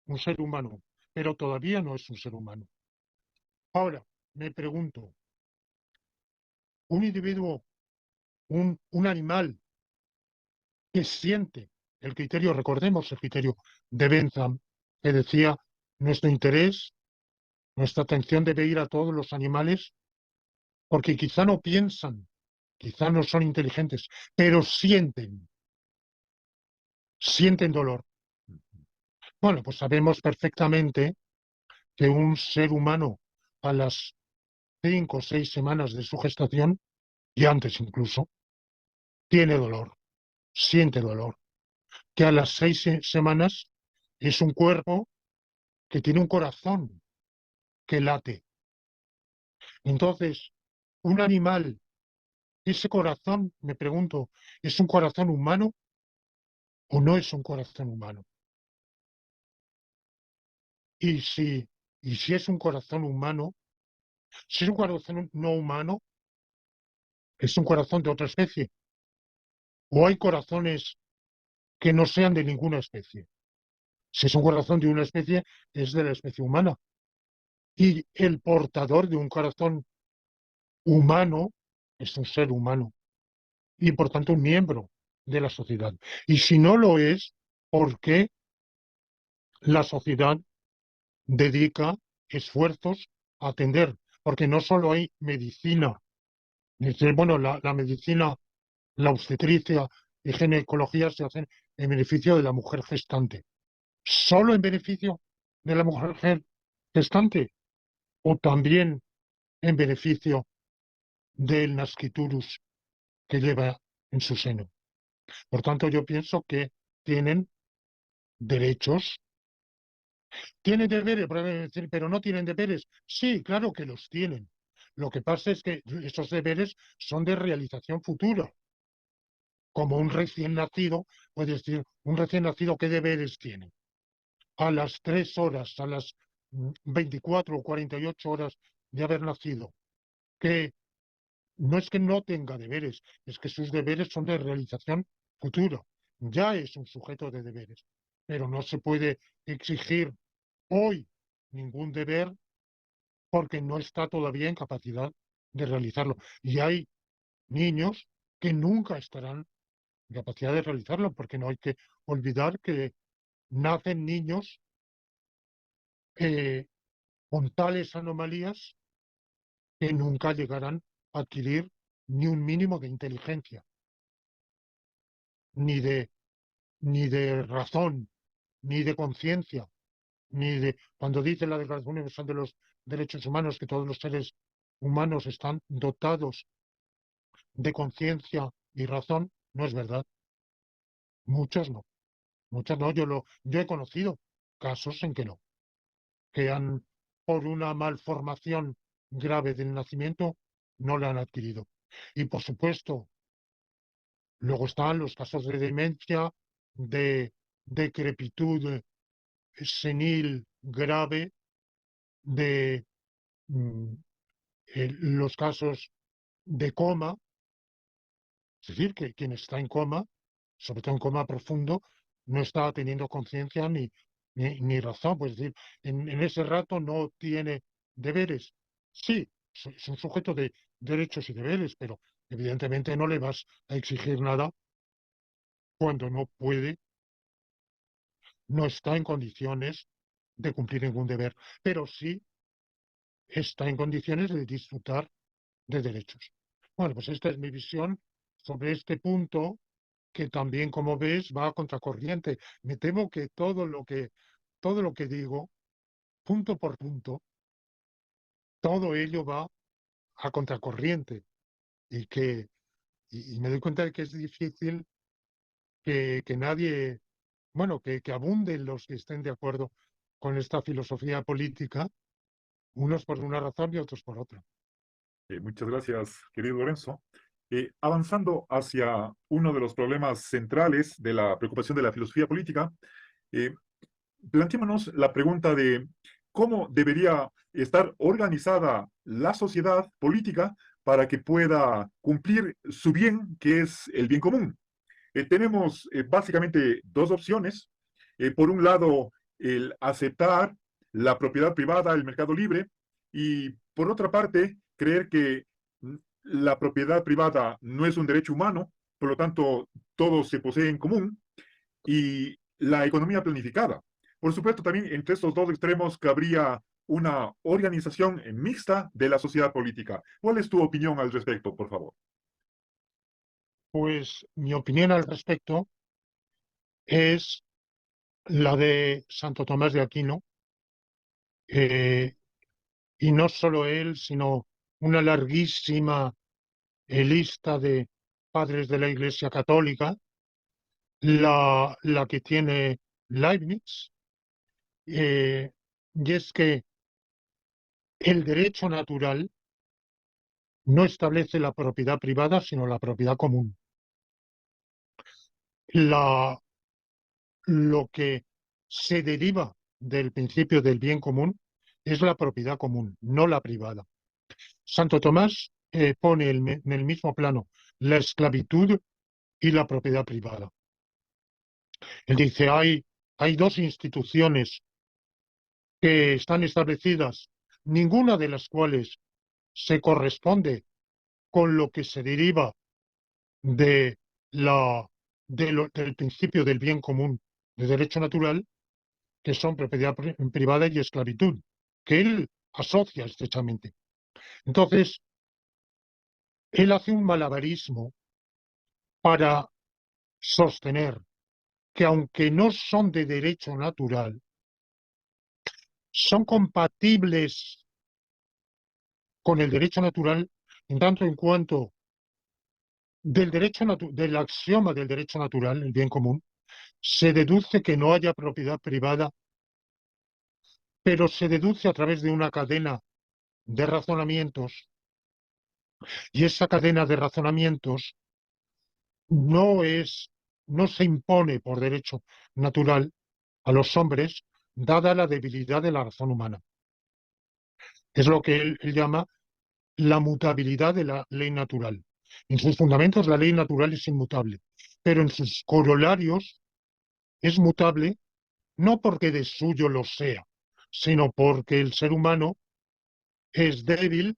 S2: un ser humano, pero todavía no es un ser humano. Ahora, me pregunto, un individuo, un animal que siente el criterio, recordemos el criterio de Bentham, que decía, nuestro interés, nuestra atención debe ir a todos los animales, porque quizá no piensan, quizá no son inteligentes, pero sienten dolor. Bueno, pues sabemos perfectamente que un ser humano a las 5 o 6 semanas de su gestación, y antes incluso, tiene dolor, siente dolor, que a las 6 semanas es un cuerpo que tiene un corazón que late. Entonces, un animal, ese corazón, me pregunto, ¿es un corazón humano o no es un corazón humano? Y si, y si es un corazón humano, si es un corazón no humano, es un corazón de otra especie. O hay corazones que no sean de ninguna especie. Si es un corazón de una especie, es de la especie humana. Y el portador de un corazón humano es un ser humano y por tanto un miembro de la sociedad. Y si no lo es, ¿por qué la sociedad dedica esfuerzos a atender? Porque no solo hay medicina, bueno, la medicina, la obstetricia y ginecología se hacen en beneficio de la mujer gestante. ¿Solo en beneficio de la mujer gestante o también en beneficio del nasciturus que lleva en su seno? Por tanto, yo pienso que tienen derechos, tienen deberes, pueden decir, pero no tienen deberes. Sí, claro que los tienen. Lo que pasa es que esos deberes son de realización futura. Como un recién nacido, puede decir, un recién nacido, ¿qué deberes tiene? A las 3 horas, a las 24 o 48 horas de haber nacido, que no es que no tenga deberes, es que sus deberes son de realización futura. Ya es un sujeto de deberes, pero no se puede exigir hoy ningún deber porque no está todavía en capacidad de realizarlo. Y hay niños que nunca estarán en capacidad de realizarlo porque no hay que olvidar que nacen niños eh, con tales anomalías que nunca llegarán a adquirir ni un mínimo de inteligencia, ni de, ni de razón, ni de conciencia, ni de... Cuando dice la Declaración Universal de los Derechos Humanos que todos los seres humanos están dotados de conciencia y razón, no es verdad. Muchos no. Muchos no. Yo he conocido casos en que no, que han, por una malformación grave del nacimiento, no la han adquirido. Y por supuesto, luego están los casos de demencia, de decrepitud senil grave, de los casos de coma, es decir, que quien está en coma, sobre todo en coma profundo, no está teniendo conciencia ni razón, pues es decir, en ese rato no tiene deberes. Sí, es un sujeto de derechos y deberes, pero evidentemente no le vas a exigir nada cuando no puede, no está en condiciones de cumplir ningún deber, pero sí está en condiciones de disfrutar de derechos. Bueno, pues esta es mi visión sobre este punto que también, como ves, va a contracorriente. Me temo que todo lo que digo punto por punto, todo ello va a contracorriente y y me doy cuenta de que es difícil que nadie, bueno, que abunden los que estén de acuerdo con esta filosofía política, unos por una razón y otros por otra.
S1: Muchas gracias, querido Lorenzo. Avanzando hacia uno de los problemas centrales de la preocupación de la filosofía política, eh, planteémonos la pregunta de cómo debería estar organizada la sociedad política para que pueda cumplir su bien, que es el bien común. Tenemos básicamente dos opciones. Por un lado, el aceptar la propiedad privada, el mercado libre, y por otra parte, creer que la propiedad privada no es un derecho humano, por lo tanto, todo se posee en común, y la economía planificada. Por supuesto, también entre estos dos extremos cabría una organización mixta de la sociedad política. ¿Cuál es tu opinión al respecto, por favor?
S2: Pues mi opinión al respecto es la de Santo Tomás de Aquino, eh, y no solo él, sino una larguísima lista de padres de la Iglesia Católica, la que tiene Leibniz, eh, y es que el derecho natural no establece la propiedad privada, sino la propiedad común. La, lo que se deriva del principio del bien común es la propiedad común, no la privada. Santo Tomás pone en el mismo plano la esclavitud y la propiedad privada. Él dice, hay dos instituciones que están establecidas, ninguna de las cuales se corresponde con lo que se deriva de del principio del bien común de derecho natural, que son propiedad privada y esclavitud, que él asocia estrechamente. Entonces, él hace un malabarismo para sostener que aunque no son de derecho natural, son compatibles con el derecho natural en tanto en cuanto del axioma del derecho natural, el bien común, se deduce que no haya propiedad privada, pero se deduce a través de una cadena de razonamientos, y esa cadena de razonamientos no es, no se impone por derecho natural a los hombres, dada la debilidad de la razón humana. Es lo que él llama la mutabilidad de la ley natural. En sus fundamentos la ley natural es inmutable, pero en sus corolarios es mutable no porque de suyo lo sea, sino porque el ser humano es débil,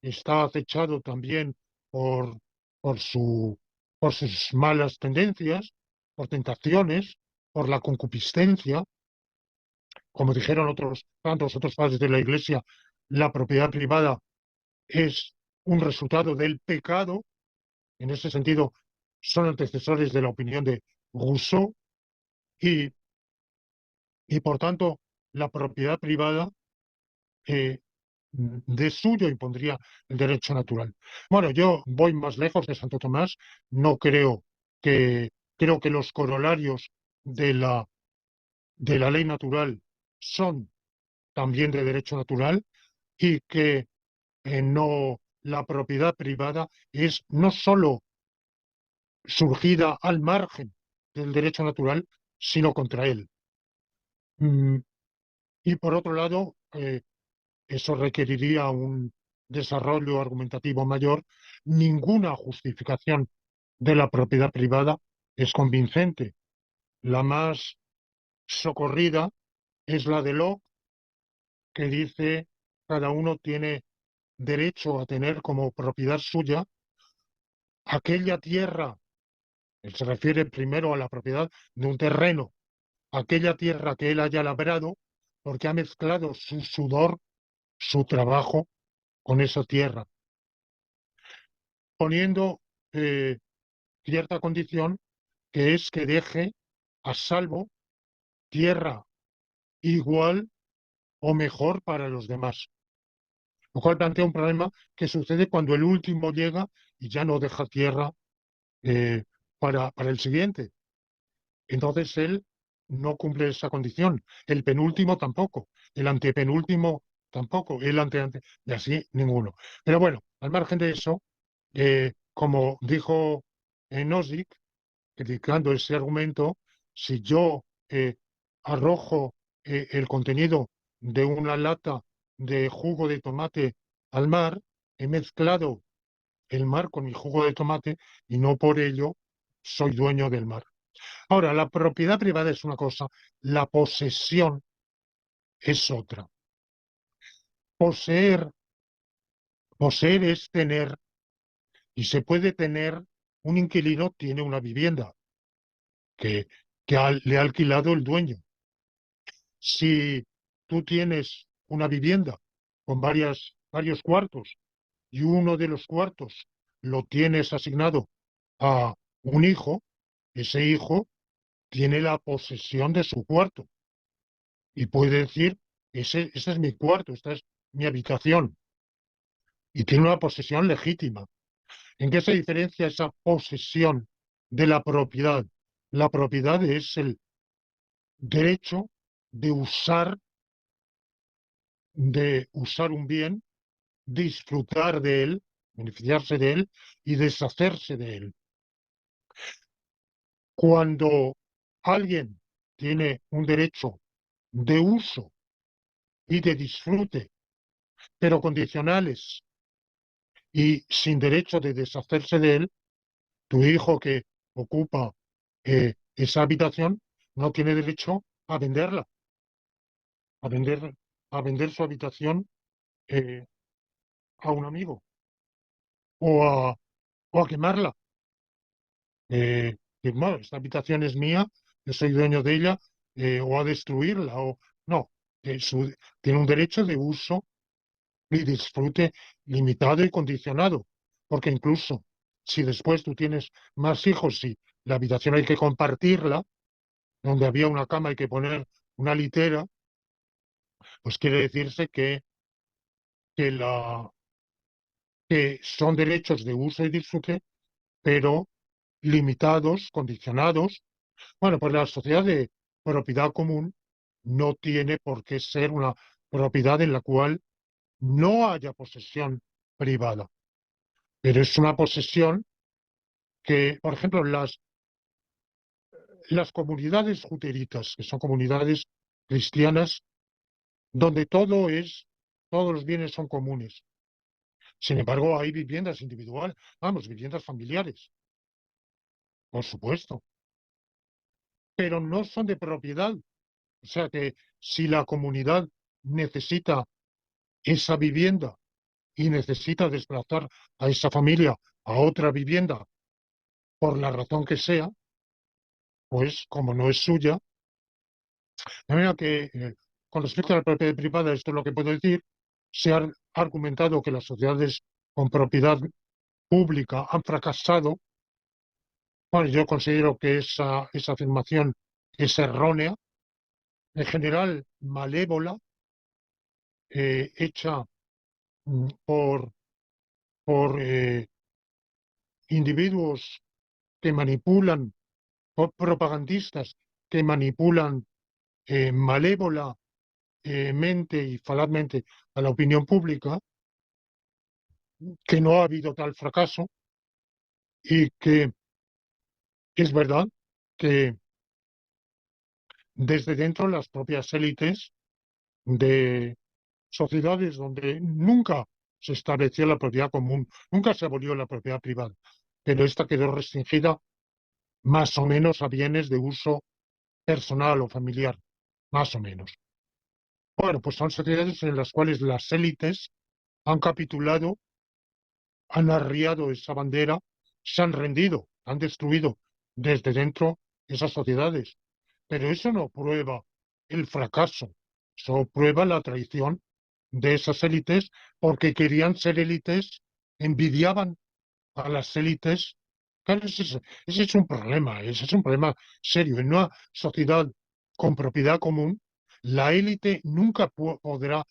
S2: está acechado también por, por, su, por sus malas tendencias, por tentaciones, por la concupiscencia. Como dijeron tantos otros padres de la Iglesia, la propiedad privada es un resultado del pecado. En ese sentido, son antecesores de la opinión de Rousseau y, y por tanto, la propiedad privada eh, de suyo impondría el derecho natural. Bueno, yo voy más lejos de Santo Tomás, no creo creo que los corolarios de de la ley natural son también de derecho natural y que no, la propiedad privada es no sólo surgida al margen del derecho natural, sino contra él. Mm, Y por otro lado, eso requeriría un desarrollo argumentativo mayor. Ninguna justificación de la propiedad privada es convincente. La más socorrida es la de Locke, que dice cada uno tiene derecho a tener como propiedad suya aquella tierra. Él se refiere primero a la propiedad de un terreno, aquella tierra que él haya labrado, porque ha mezclado su sudor, su trabajo con esa tierra, poniendo cierta condición, que es que deje a salvo tierra igual o mejor para los demás. Lo cual plantea un problema que sucede cuando el último llega y ya no deja tierra eh, para el siguiente. Entonces él no cumple esa condición. El penúltimo tampoco. El antepenúltimo tampoco. El ante y así ninguno. Pero bueno, al margen de eso, como dijo Nozick, criticando ese argumento, si yo arrojo el contenido de una lata de jugo de tomate al mar, he mezclado el mar con mi jugo de tomate y no por ello soy dueño del mar. Ahora, la propiedad privada es una cosa, la posesión es otra. Poseer, poseer es tener, y se puede tener, un inquilino tiene una vivienda que, le ha alquilado el dueño. Si tú tienes una vivienda con varios cuartos y uno de los cuartos lo tienes asignado a un hijo, ese hijo tiene la posesión de su cuarto y puede decir, ese es mi cuarto, esta es mi habitación, y tiene una posesión legítima. ¿En qué se diferencia esa posesión de la propiedad? La propiedad es el derecho de usar un bien, disfrutar de él, beneficiarse de él y deshacerse de él. Cuando alguien tiene un derecho de uso y de disfrute, pero condicionales y sin derecho de deshacerse de él, tu hijo que ocupa esa habitación no tiene derecho a venderla, a vender, a vender su habitación eh, a un amigo o a quemarla. Que, bueno, esta habitación es mía, yo soy dueño de ella, o a destruirla, o no, tiene un derecho de uso y disfrute limitado y condicionado, porque incluso si después tú tienes más hijos, si la habitación hay que compartirla, donde había una cama hay que poner una litera, pues quiere decirse que, la, que son derechos de uso y disfrute, pero limitados, condicionados. Bueno, pues la sociedad de propiedad común no tiene por qué ser una propiedad en la cual no haya posesión privada, pero es una posesión que, por ejemplo, las comunidades juteritas, que son comunidades cristianas, donde todos los bienes son comunes. Sin embargo, hay viviendas individuales, vamos, viviendas familiares, por supuesto, pero no son de propiedad. O sea que si la comunidad necesita esa vivienda y necesita desplazar a esa familia a otra vivienda por la razón que sea, pues como no es suya, de manera que con respecto a la propiedad privada, esto es lo que puedo decir, se ha argumentado que las sociedades con propiedad pública han fracasado. Bueno, yo considero que esa afirmación es errónea, en general malévola, hecha por, por individuos que manipulan, por propagandistas que manipulan malévolamente y falazmente a la opinión pública, que no ha habido tal fracaso y que es verdad que desde dentro las propias élites de sociedades donde nunca se estableció la propiedad común, nunca se abolió la propiedad privada, pero esta quedó restringida más o menos a bienes de uso personal o familiar, más o menos. Bueno, pues son sociedades en las cuales las élites han capitulado, han arriado esa bandera, se han rendido, han destruido desde dentro esas sociedades. Pero eso no prueba el fracaso, eso prueba la traición de esas élites porque querían ser élites, envidiaban a las élites. Claro, ese es un problema, ese es un problema serio. En una sociedad con propiedad común, la élite nunca podrá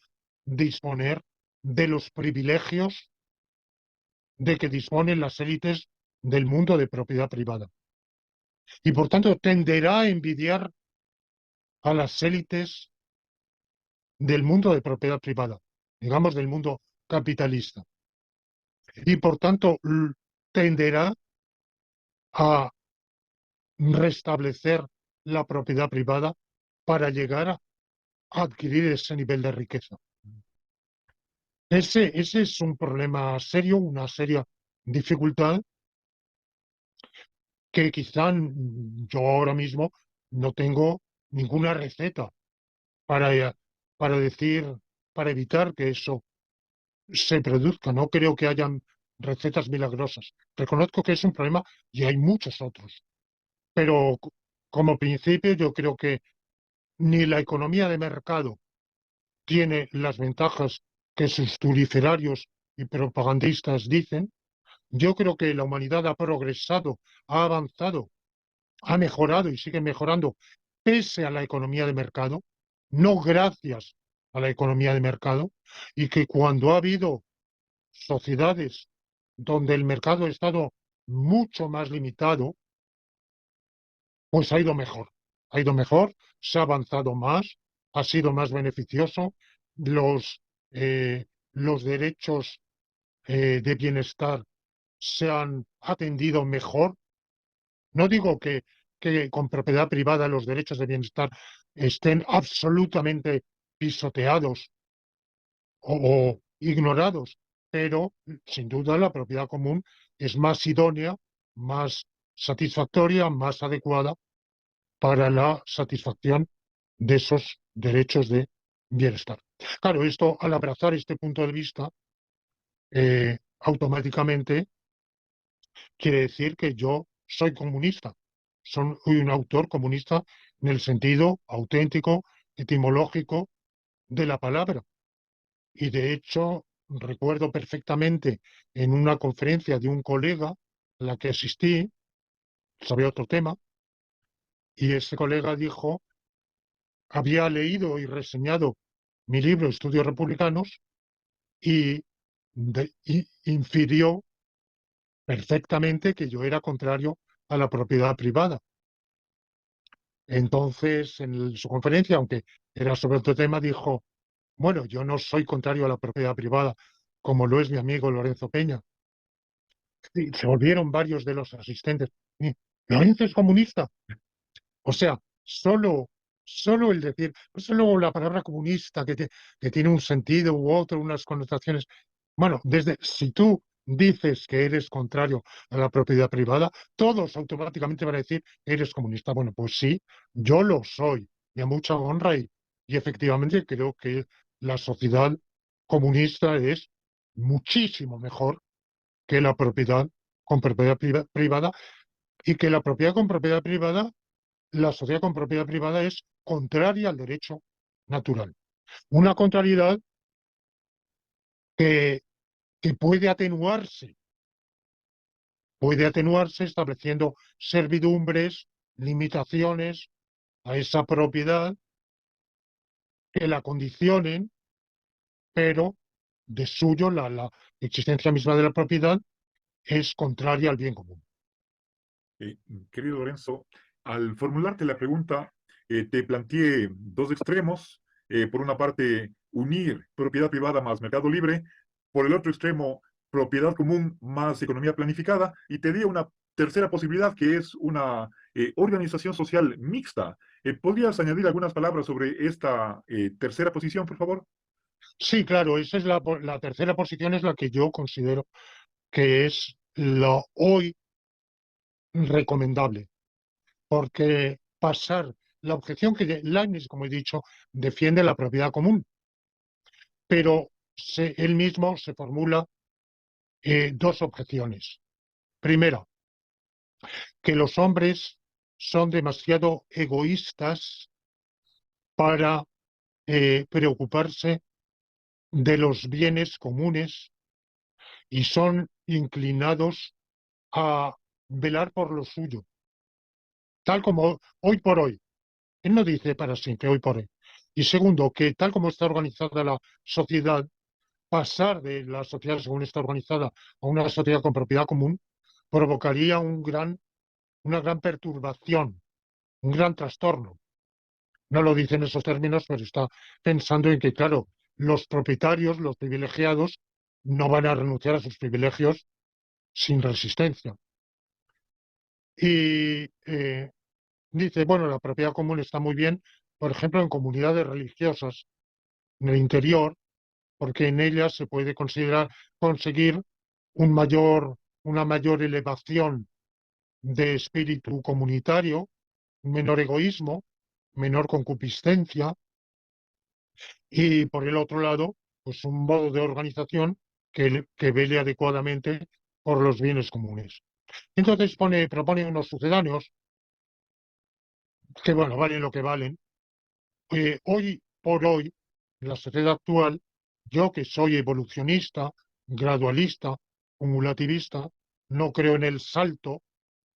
S2: disponer de los privilegios de que disponen las élites del mundo de propiedad privada. Y por tanto tenderá a envidiar a las élites del mundo de propiedad privada, digamos del mundo capitalista. Y por tanto tenderá a restablecer la propiedad privada para llegar a adquirir ese nivel de riqueza. Ese es un problema serio, una seria dificultad que quizá yo ahora mismo no tengo ninguna receta para, para decir, para evitar que eso se produzca. No creo que hayan recetas milagrosas. Reconozco que es un problema y hay muchos otros. Pero como principio yo creo que ni la economía de mercado tiene las ventajas que sus turiferarios y propagandistas dicen. Yo creo que la humanidad ha progresado, ha avanzado, ha mejorado y sigue mejorando pese a la economía de mercado, no gracias a la economía de mercado, y que cuando ha habido sociedades donde el mercado ha estado mucho más limitado, pues ha ido mejor, se ha avanzado más, ha sido más beneficioso, los, los derechos de bienestar se han atendido mejor. No digo que con propiedad privada los derechos de bienestar estén absolutamente pisoteados o ignorados, pero sin duda la propiedad común es más idónea, más satisfactoria, más adecuada para la satisfacción de esos derechos de bienestar. Claro, esto al abrazar este punto de vista, automáticamente quiere decir que yo soy comunista. Soy un autor comunista en el sentido auténtico, etimológico de la palabra. Y de hecho, recuerdo perfectamente en una conferencia de un colega a la que asistí, sobre otro tema, y ese colega dijo, había leído y reseñado mi libro Estudios Republicanos y, y infirió perfectamente que yo era contrario a la propiedad privada. Entonces, en su conferencia, aunque era sobre otro tema, dijo, bueno, yo no soy contrario a la propiedad privada, como lo es mi amigo Lorenzo Peña. Y se volvieron varios de los asistentes. Y, Lorenzo es comunista. O sea, solo el decir, no solo la palabra comunista que tiene un sentido u otro, unas connotaciones. Bueno, desde si tú dices que eres contrario a la propiedad privada, todos automáticamente van a decir eres comunista. Bueno, pues sí, yo lo soy, y a mucha honra, y efectivamente creo que la sociedad comunista es muchísimo mejor que la propiedad con propiedad privada, y que la propiedad con propiedad privada, la sociedad con propiedad privada es contraria al derecho natural. Una contrariedad que, que puede atenuarse estableciendo servidumbres, limitaciones a esa propiedad que la condicionen, pero de suyo la existencia misma de la propiedad es contraria al bien común.
S1: Eh, Querido Lorenzo, al formularte la pregunta, te planteé dos extremos. Por una parte, unir propiedad privada más mercado libre. Por el otro extremo, propiedad común más economía planificada. Y te di una tercera posibilidad que es una organización social mixta. ¿Podrías añadir algunas palabras sobre esta tercera posición, por favor?
S2: Sí, claro, esa es la tercera posición, es la que yo considero que es la hoy recomendable, porque pasar la objeción que Leibniz, como he dicho, defiende la propiedad común, pero él mismo se formula dos objeciones. Primera, que los hombres son demasiado egoístas para preocuparse de los bienes comunes y son inclinados a velar por lo suyo, tal como hoy por hoy. Él no dice para siempre, hoy por hoy. Y segundo, que tal como está organizada la sociedad, pasar de la sociedad según está organizada a una sociedad con propiedad común provocaría una gran perturbación, un gran trastorno. No lo dice en esos términos, pero está pensando en que, claro, los propietarios, los privilegiados, no van a renunciar a sus privilegios sin resistencia. Y dice, bueno, la propiedad común está muy bien, por ejemplo, en comunidades religiosas, en el interior, porque en ellas se puede conseguir un una mayor elevación de espíritu comunitario, menor egoísmo, menor concupiscencia y, por el otro lado, pues un modo de organización que vele adecuadamente por los bienes comunes. Entonces propone unos sucedáneos que, bueno, valen lo que valen. Hoy por hoy, en la sociedad actual, yo que soy evolucionista, gradualista, cumulativista, no creo en el salto.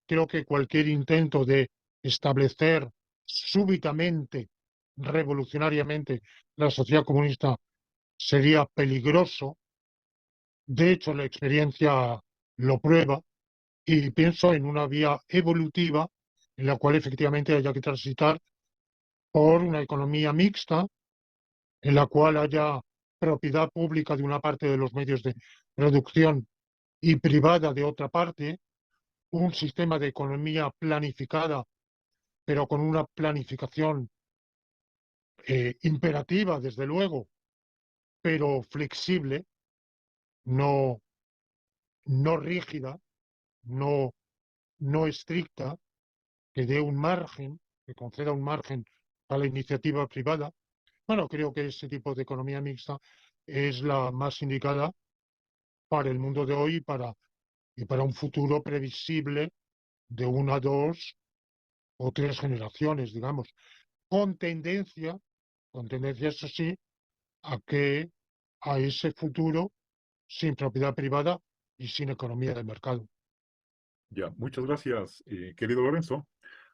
S2: Creo que cualquier intento de establecer súbitamente, revolucionariamente, la sociedad comunista sería peligroso. De hecho, la experiencia lo prueba y pienso en una vía evolutiva en la cual efectivamente haya que transitar por una economía mixta, en la cual haya propiedad pública de una parte de los medios de producción y privada de otra parte, un sistema de economía planificada pero con una planificación imperativa, desde luego, pero flexible, no, no rígida, no, no estricta, que dé un margen, que conceda un margen a la iniciativa privada. Bueno, creo que ese tipo de economía mixta es la más indicada para el mundo de hoy y para un futuro previsible de una, dos o tres generaciones, digamos, con tendencia, eso sí, a ese futuro sin propiedad privada y sin economía de mercado.
S1: Ya, muchas gracias, querido Lorenzo.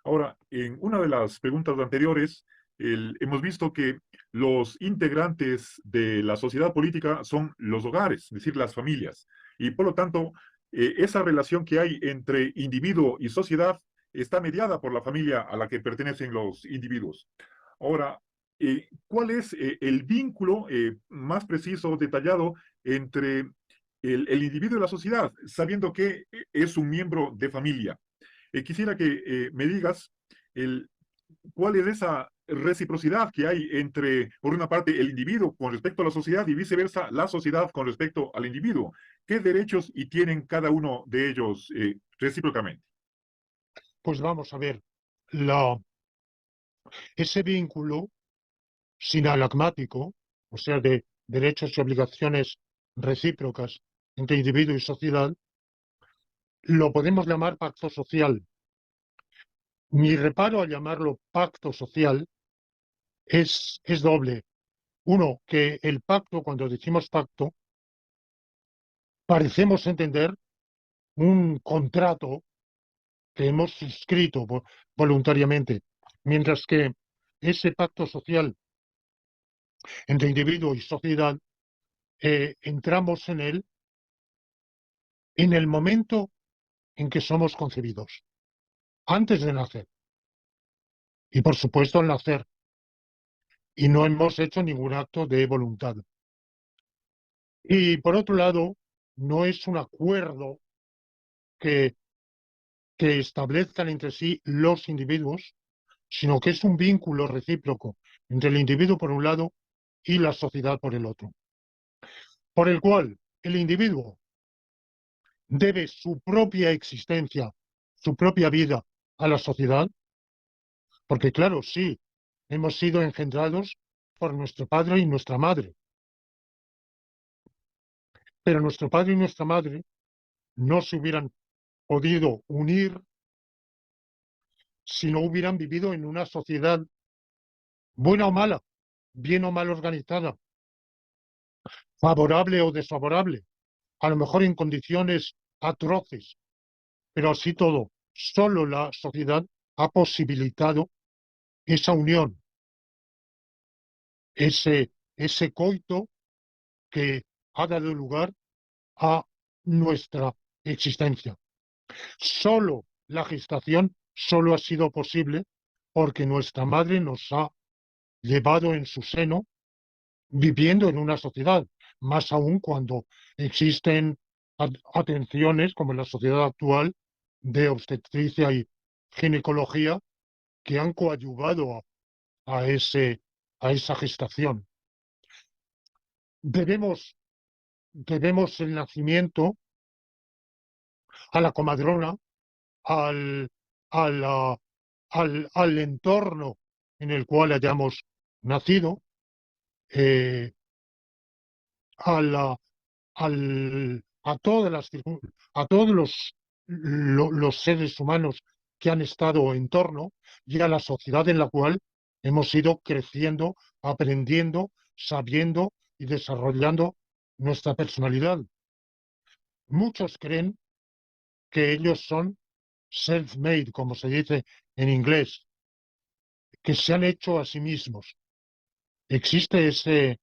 S1: Ahora, en una de las preguntas anteriores, hemos visto que los integrantes de la sociedad política son los hogares, es decir, las familias. Y por lo tanto, esa relación que hay entre individuo y sociedad está mediada por la familia a la que pertenecen los individuos. Ahora, ¿cuál es el vínculo más preciso, detallado entre el individuo y la sociedad, sabiendo que es un miembro de familia? Quisiera que me digas el, cuál es esa reciprocidad que hay entre, por una parte, el individuo con respecto a la sociedad y viceversa, la sociedad con respecto al individuo. ¿Qué derechos y tienen cada uno de ellos recíprocamente?
S2: Pues vamos a ver, la, ese vínculo sinalagmático, o sea, de derechos y obligaciones recíprocas entre individuo y sociedad, lo podemos llamar pacto social. Mi reparo al llamarlo pacto social es doble. Uno, que el pacto, cuando decimos pacto, parecemos entender un contrato que hemos suscrito voluntariamente, mientras que ese pacto social entre individuo y sociedad entramos en él en el momento en que somos concebidos, antes de nacer y por supuesto al nacer, y no hemos hecho ningún acto de voluntad. Y por otro lado, no es un acuerdo que, que establezcan entre sí los individuos, sino que es un vínculo recíproco entre el individuo por un lado y la sociedad por el otro, por el cual el individuo debe su propia existencia, su propia vida a la sociedad, porque claro, sí, hemos sido engendrados por nuestro padre y nuestra madre, pero nuestro padre y nuestra madre no se hubieran podido unir si no hubieran vivido en una sociedad buena o mala, bien o mal organizada, favorable o desfavorable, a lo mejor en condiciones atroces, pero así todo, solo la sociedad ha posibilitado esa unión. ese coito que ha dado lugar a nuestra existencia. Solo la gestación solo ha sido posible porque nuestra madre nos ha llevado en su seno viviendo en una sociedad, más aún cuando existen atenciones como en la sociedad actual de obstetricia y ginecología que han coadyuvado a esa gestación. Debemos, debemos el nacimiento a la comadrona, al, a la- al entorno en el cual hayamos nacido, eh, a la, a todas a todos los seres humanos que han estado en torno y a la sociedad en la cual hemos ido creciendo, aprendiendo, sabiendo y desarrollando nuestra personalidad. Muchos creen que ellos son self-made, como se dice en inglés, que se han hecho a sí mismos. Existe ese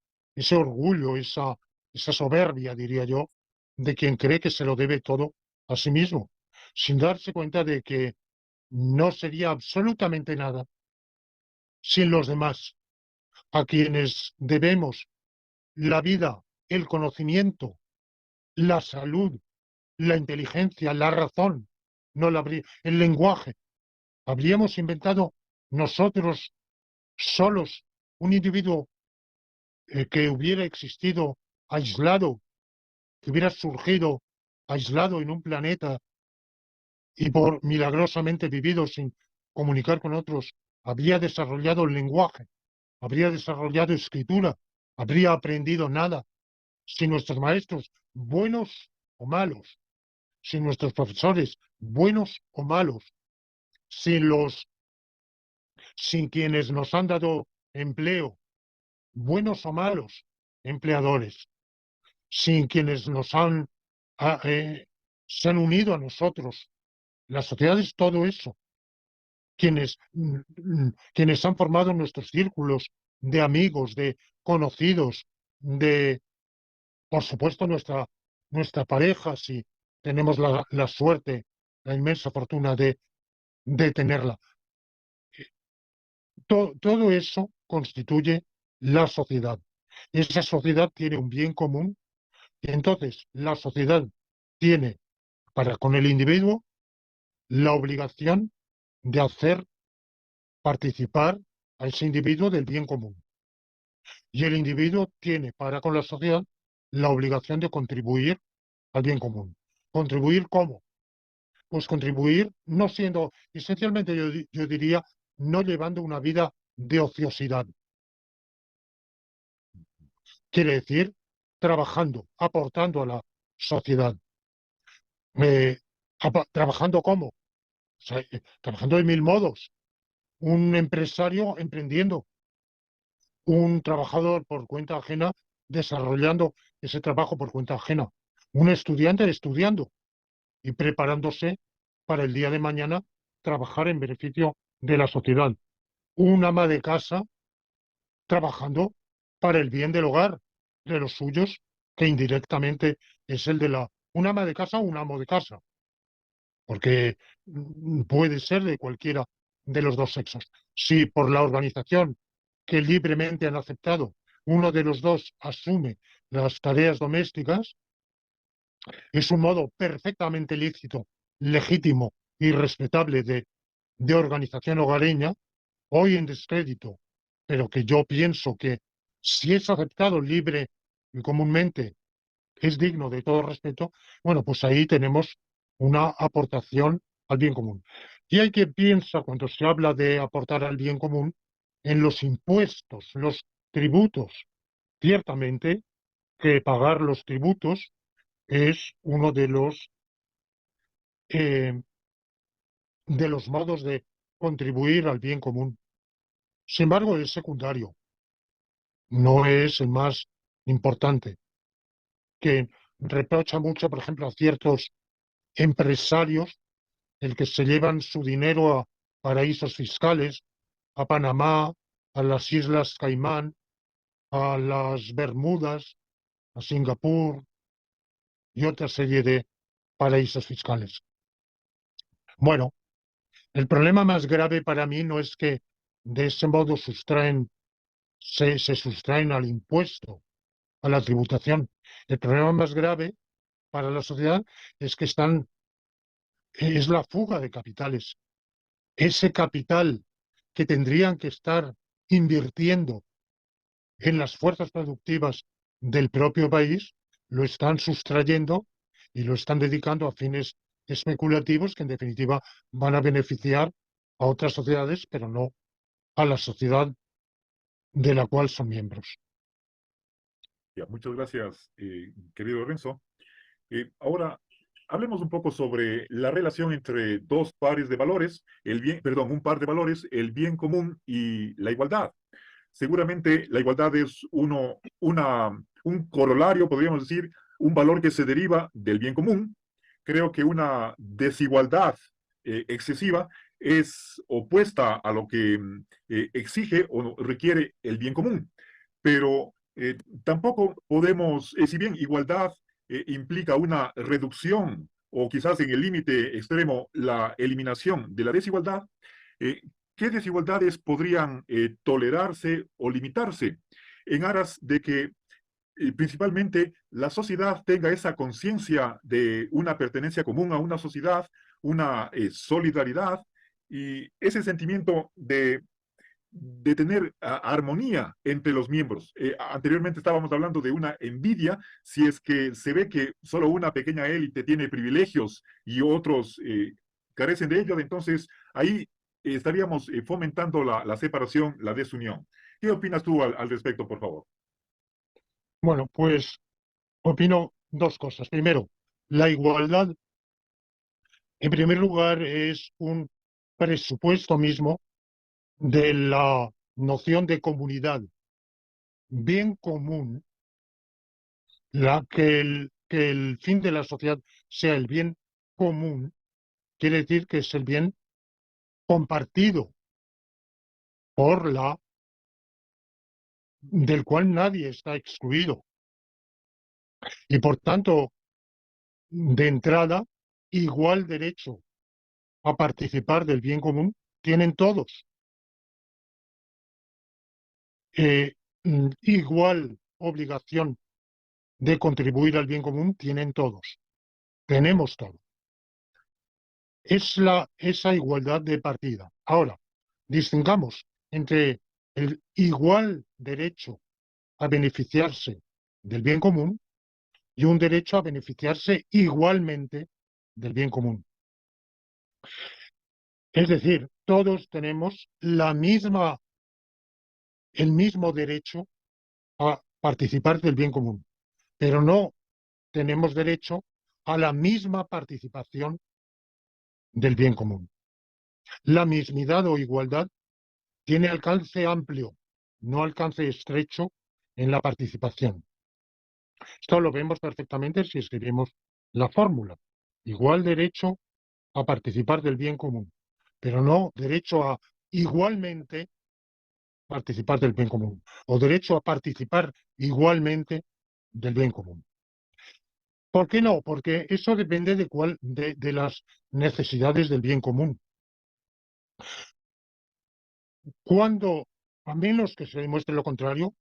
S2: orgullo, esa soberbia, diría yo, de quien cree que se lo debe todo a sí mismo, sin darse cuenta de que no sería absolutamente nada sin los demás, a quienes debemos la vida, el conocimiento, la salud, la inteligencia, la razón, no el lenguaje. Habríamos inventado nosotros solos un individuo que hubiera existido aislado, que hubiera surgido aislado en un planeta y por milagrosamente vivido sin comunicar con otros, habría desarrollado el lenguaje, habría desarrollado escritura, habría aprendido nada, sin nuestros maestros, buenos o malos, sin nuestros profesores, buenos o malos, sin sin quienes nos han dado empleo, buenos o malos empleadores, sin quienes ah, eh, se han unido a nosotros. La sociedad es todo eso. Quienes han formado nuestros círculos de amigos, de conocidos, de, por supuesto, nuestra pareja, si tenemos la suerte, la inmensa fortuna de tenerla. Todo eso constituye la sociedad. Esa sociedad tiene un bien común y entonces la sociedad tiene para con el individuo la obligación de hacer participar a ese individuo del bien común. Y el individuo tiene para con la sociedad la obligación de contribuir al bien común. ¿Contribuir cómo? Pues contribuir no siendo, esencialmente yo diría, no llevando una vida de ociosidad. Quiere decir, trabajando, aportando a la sociedad. Eh, ¿Trabajando cómo? O sea, trabajando de mil modos. Un empresario emprendiendo, un trabajador por cuenta ajena desarrollando ese trabajo por cuenta ajena, un estudiante estudiando y preparándose para el día de mañana trabajar en beneficio de la sociedad, un ama de casa trabajando para el bien del hogar, de los suyos, que indirectamente es el de un ama de casa o un amo de casa, porque puede ser de cualquiera de los dos sexos. Si por la organización que libremente han aceptado, uno de los dos asume las tareas domésticas, es un modo perfectamente lícito, legítimo y respetable de organización hogareña, hoy en descrédito, pero que yo pienso que si es aceptado libre y comúnmente es digno de todo respeto, bueno, pues ahí tenemos una aportación al bien común. Y hay que piensa cuando se habla de aportar al bien común en los impuestos, los tributos. Ciertamente que pagar los tributos es uno eh, de los modos de contribuir al bien común. Sin embargo, es secundario, no es el más importante, que reprocha mucho, por ejemplo, a ciertos empresarios el que se llevan su dinero a paraísos fiscales, a Panamá, a las Islas Caimán, a las Bermudas, a Singapur y otra serie de paraísos fiscales. Bueno, el problema más grave para mí no es que de ese modo se sustraen al impuesto, a la tributación. El problema más grave para la sociedad es que es la fuga de capitales. Ese capital que tendrían que estar invirtiendo en las fuerzas productivas del propio país, lo están sustrayendo y lo están dedicando a fines especulativos que en definitiva van a beneficiar a otras sociedades, pero no a la sociedad de la cual son miembros.
S1: Ya, muchas gracias, querido Renzo. Ahora, hablemos un poco sobre la relación entre dos pares de valores, un par de valores, el bien común y la igualdad. Seguramente la igualdad es un corolario, podríamos decir, un valor que se deriva del bien común. Creo que una desigualdad excesiva es opuesta a lo que exige o requiere el bien común. Pero tampoco podemos, si bien igualdad implica una reducción o quizás en el límite extremo la eliminación de la desigualdad, eh, ¿qué desigualdades podrían tolerarse o limitarse en aras de que principalmente la sociedad tenga esa conciencia de una pertenencia común a una sociedad, una solidaridad y ese sentimiento de tener armonía entre los miembros? Anteriormente estábamos hablando de una envidia, si es que se ve que solo una pequeña élite tiene privilegios y otros carecen de ellos, entonces ahí estaríamos fomentando la separación, la desunión. ¿Qué opinas tú al respecto, por favor?
S2: Bueno, pues opino dos cosas. Primero, la igualdad, en primer lugar, es un presupuesto mismo de la noción de comunidad, bien común, que el fin de la sociedad sea el bien común, quiere decir que es el bien compartido del cual nadie está excluido. Y por tanto, de entrada, igual derecho a participar del bien común tienen todos. Igual obligación de contribuir al bien común tienen todos. Tenemos todos. Esa igualdad de partida. Ahora, distingamos entre el igual derecho a beneficiarse del bien común y un derecho a beneficiarse igualmente del bien común. Es decir, todos tenemos el mismo derecho a participar del bien común, pero no tenemos derecho a la misma participación del bien común. La mismidad o igualdad tiene alcance amplio, no alcance estrecho en la participación. Esto lo vemos perfectamente si escribimos la fórmula. Igual derecho a participar del bien común, pero no derecho a igualmente participar del bien común o derecho a participar igualmente del bien común. ¿Por qué no? Porque eso depende de las necesidades del bien común. Cuando, a menos que se demuestre lo contrario,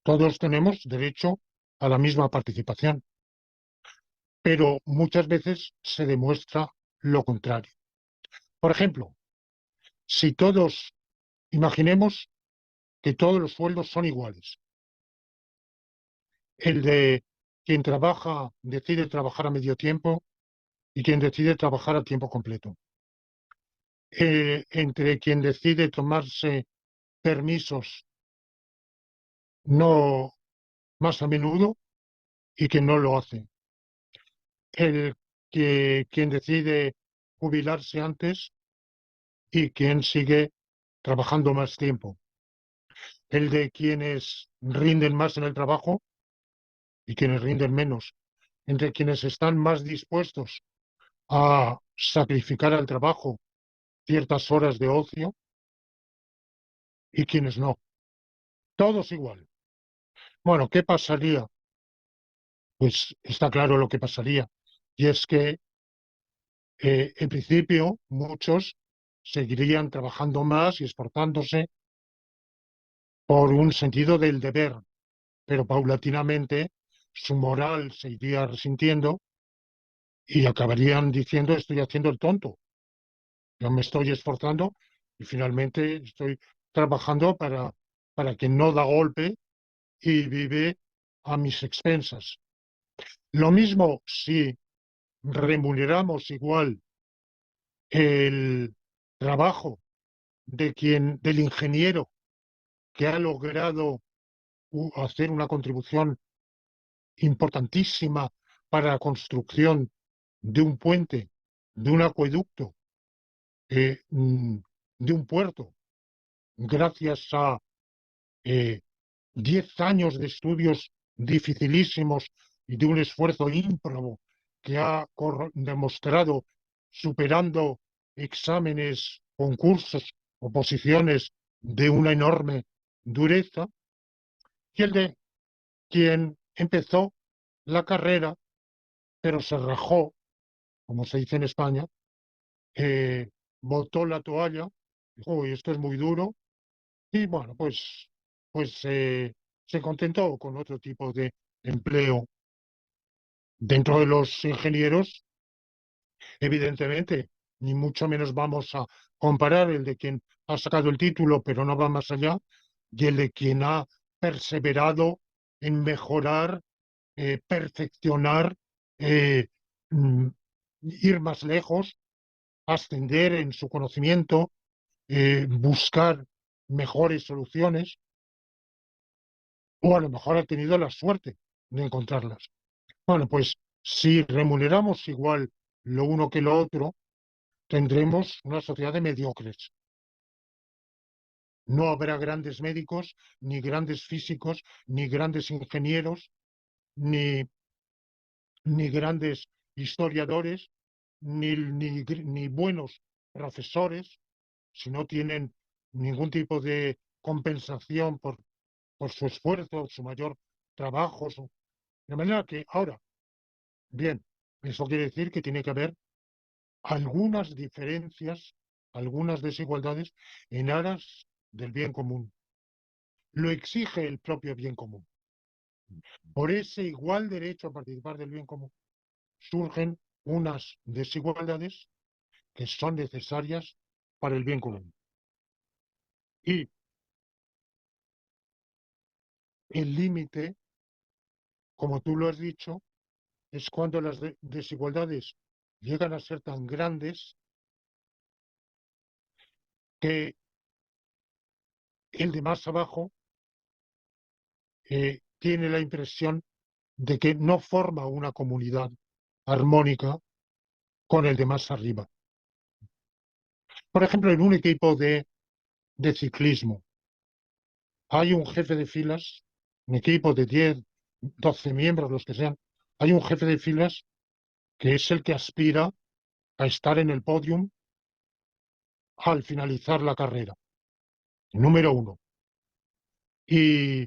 S2: todos tenemos derecho a la misma participación, pero muchas veces se demuestra lo contrario. Por ejemplo, si todos, imaginemos que todos los sueldos son iguales. El de quien decide trabajar a medio tiempo y quien decide trabajar a tiempo completo. Entre quien decide tomarse permisos no más a menudo y quien no lo hace. Quien decide jubilarse antes y quien sigue trabajando más tiempo. El de quienes rinden más en el trabajo y quienes rinden menos. Entre quienes están más dispuestos a sacrificar al trabajo ciertas horas de ocio y quienes no. Todos igual. Bueno, ¿qué pasaría? Pues está claro lo que pasaría. Y es que, en principio, muchos seguirían trabajando más y esforzándose por un sentido del deber, pero paulatinamente su moral se iría resintiendo y acabarían diciendo estoy haciendo el tonto. Yo me estoy esforzando y finalmente estoy trabajando para quien no da golpe y vive a mis expensas. Lo mismo si remuneramos igual el trabajo del ingeniero que ha logrado hacer una contribución importantísima para la construcción de un puente, de un acueducto, de un puerto, gracias a eh, 10 años de estudios dificilísimos y de un esfuerzo ímprobo que ha demostrado superando exámenes, concursos, oposiciones de una enorme dureza, y el de quien empezó la carrera, pero se rajó, como se dice en España, botó la toalla, dijo, "Uy, esto es muy duro", y bueno, pues se contentó con otro tipo de empleo. Dentro de los ingenieros, evidentemente, ni mucho menos vamos a comparar el de quien ha sacado el título, pero no va más allá, y el de quien ha perseverado en mejorar, perfeccionar, eh, mm, ir más lejos, ascender en su conocimiento, buscar mejores soluciones, o a lo mejor ha tenido la suerte de encontrarlas. Bueno, pues si remuneramos igual lo uno que lo otro, tendremos una sociedad de mediocres. No habrá grandes médicos, ni grandes físicos, ni grandes ingenieros, ni, ni grandes historiadores, ni buenos profesores, si no tienen ningún tipo de compensación por su esfuerzo, su mayor trabajo. De manera que ahora, bien, eso quiere decir que tiene que haber algunas diferencias, algunas desigualdades en aras del bien común. Lo exige el propio bien común. Por ese igual derecho a participar del bien común surgen unas desigualdades que son necesarias para el bien común. Y el límite, como tú lo has dicho, es cuando las desigualdades llegan a ser tan grandes que el de más abajo tiene la impresión de que no forma una comunidad armónica con el de más arriba. Por ejemplo, en un equipo de ciclismo hay un jefe de filas, un equipo de 10, 12 miembros, los que sean, hay un jefe de filas que es el que aspira a estar en el podium al finalizar la carrera, número uno. Y,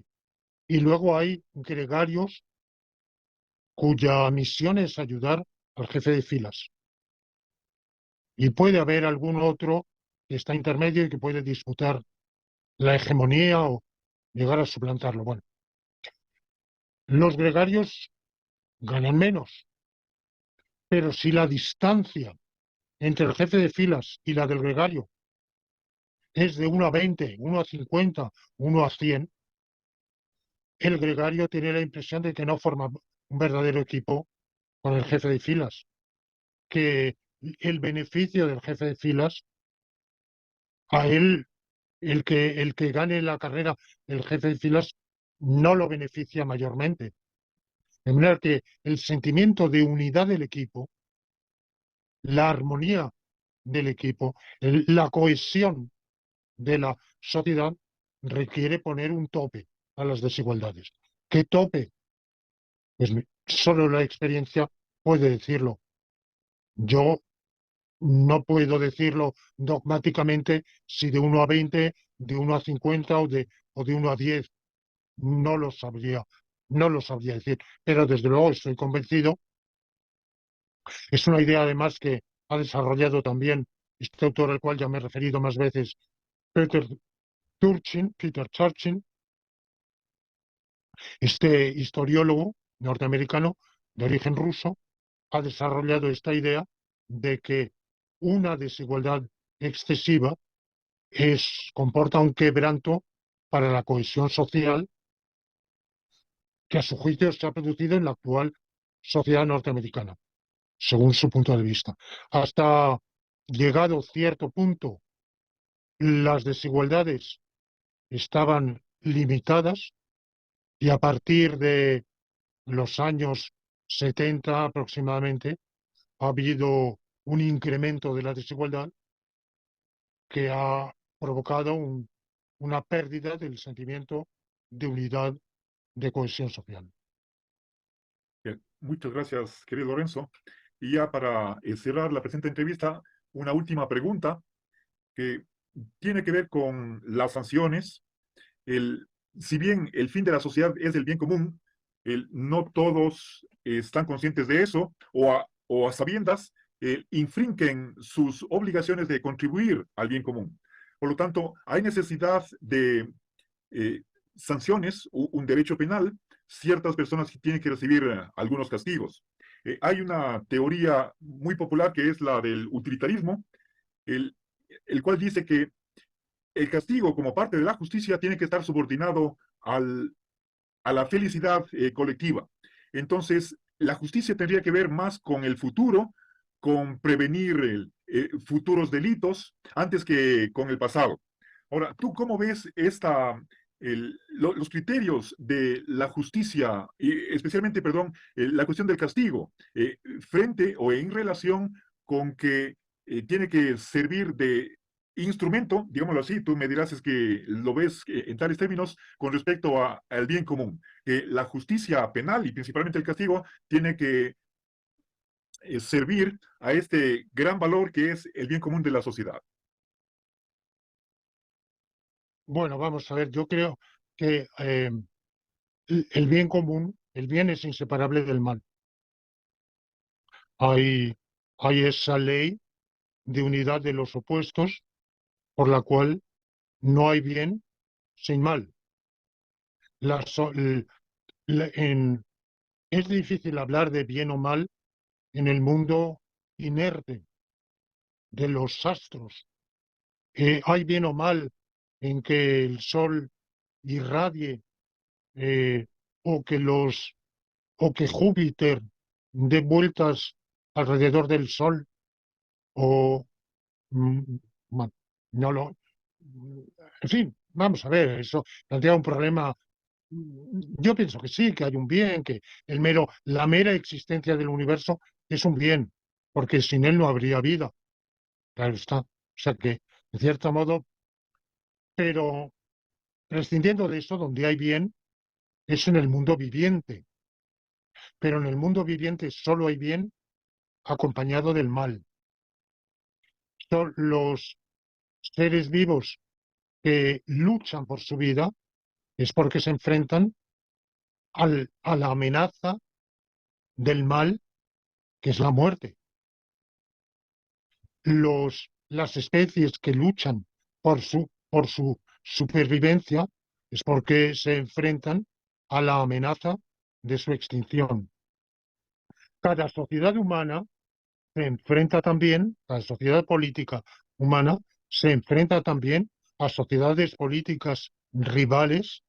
S2: y luego hay gregarios cuya misión es ayudar al jefe de filas. Y puede haber algún otro que está intermedio y que puede disputar la hegemonía o llegar a suplantarlo. Bueno, los gregarios ganan menos, pero si la distancia entre el jefe de filas y la del gregario es de 1 a 20, 1 a 50, 1 a 100, el gregario tiene la impresión de que no forma un verdadero equipo con el jefe de filas, que el beneficio del jefe de filas, a él, el que gane la carrera, el jefe de filas, no lo beneficia mayormente. De manera que el sentimiento de unidad del equipo, la armonía del equipo, la cohesión de la sociedad requiere poner un tope a las desigualdades. ¿Qué tope? Pues solo la experiencia puede decirlo. Yo no puedo decirlo dogmáticamente si de 1 a 20, de 1 a 50 o de 1 a 10. no lo sabría, no lo sabría decir, pero desde luego estoy convencido. Es una idea además que ha desarrollado también este autor al cual ya me he referido más veces, Peter Peter Turchin, este historiólogo norteamericano de origen ruso, ha desarrollado esta idea de que una desigualdad excesiva comporta un quebranto para la cohesión social que a su juicio se ha producido en la actual sociedad norteamericana, según su punto de vista. Hasta llegado cierto punto, las desigualdades estaban limitadas y a partir de los años 70 aproximadamente ha habido un incremento de la desigualdad que ha provocado una pérdida del sentimiento de unidad, de cohesión social.
S1: Bien, muchas gracias, querido Lorenzo. Y ya para cerrar la presente entrevista, una última pregunta que tiene que ver con las sanciones. El, si bien el fin de la sociedad es el bien común, no todos están conscientes de eso o a sabiendas infringen sus obligaciones de contribuir al bien común. Por lo tanto, hay necesidad de eh, sanciones, un derecho penal, ciertas personas tienen que recibir algunos castigos. Hay una teoría muy popular que es la del utilitarismo, el, el cual dice que el castigo como parte de la justicia tiene que estar subordinado a la felicidad colectiva. Entonces, la justicia tendría que ver más con el futuro, con prevenir futuros delitos, antes que con el pasado. Ahora, ¿tú cómo ves los criterios de la justicia, y especialmente, perdón, la cuestión del castigo, frente o en relación con que tiene que servir de instrumento, digámoslo así, tú me dirás es que lo ves en tales términos con respecto al bien común, que la justicia penal y principalmente el castigo tiene que servir a este gran valor que es el bien común de la sociedad.
S2: Bueno, vamos a ver, yo creo que el bien común, el bien es inseparable del mal. Hay, hay esa ley de unidad de los opuestos por la cual no hay bien sin mal. La so- l- es difícil hablar de bien o mal en el mundo inerte de los astros. Hay bien o mal en que el sol irradie eh, o que o que Júpiter dé vueltas alrededor del sol o mm, bueno, no lo en fin, vamos a ver, eso plantea un problema. Yo pienso que sí, que hay un bien, que la mera existencia del universo es un bien, porque sin él no habría vida, claro está. O sea que, de cierto modo, pero prescindiendo de eso, donde hay bien es en el mundo viviente, pero en el mundo viviente solo hay bien acompañado del mal. Son los seres vivos que luchan por su vida es porque se enfrentan a la amenaza del mal, que es la muerte. Las especies que luchan por su supervivencia es porque se enfrentan a la amenaza de su extinción. Cada sociedad humana se enfrenta también, la sociedad política humana se enfrenta también a sociedades políticas rivales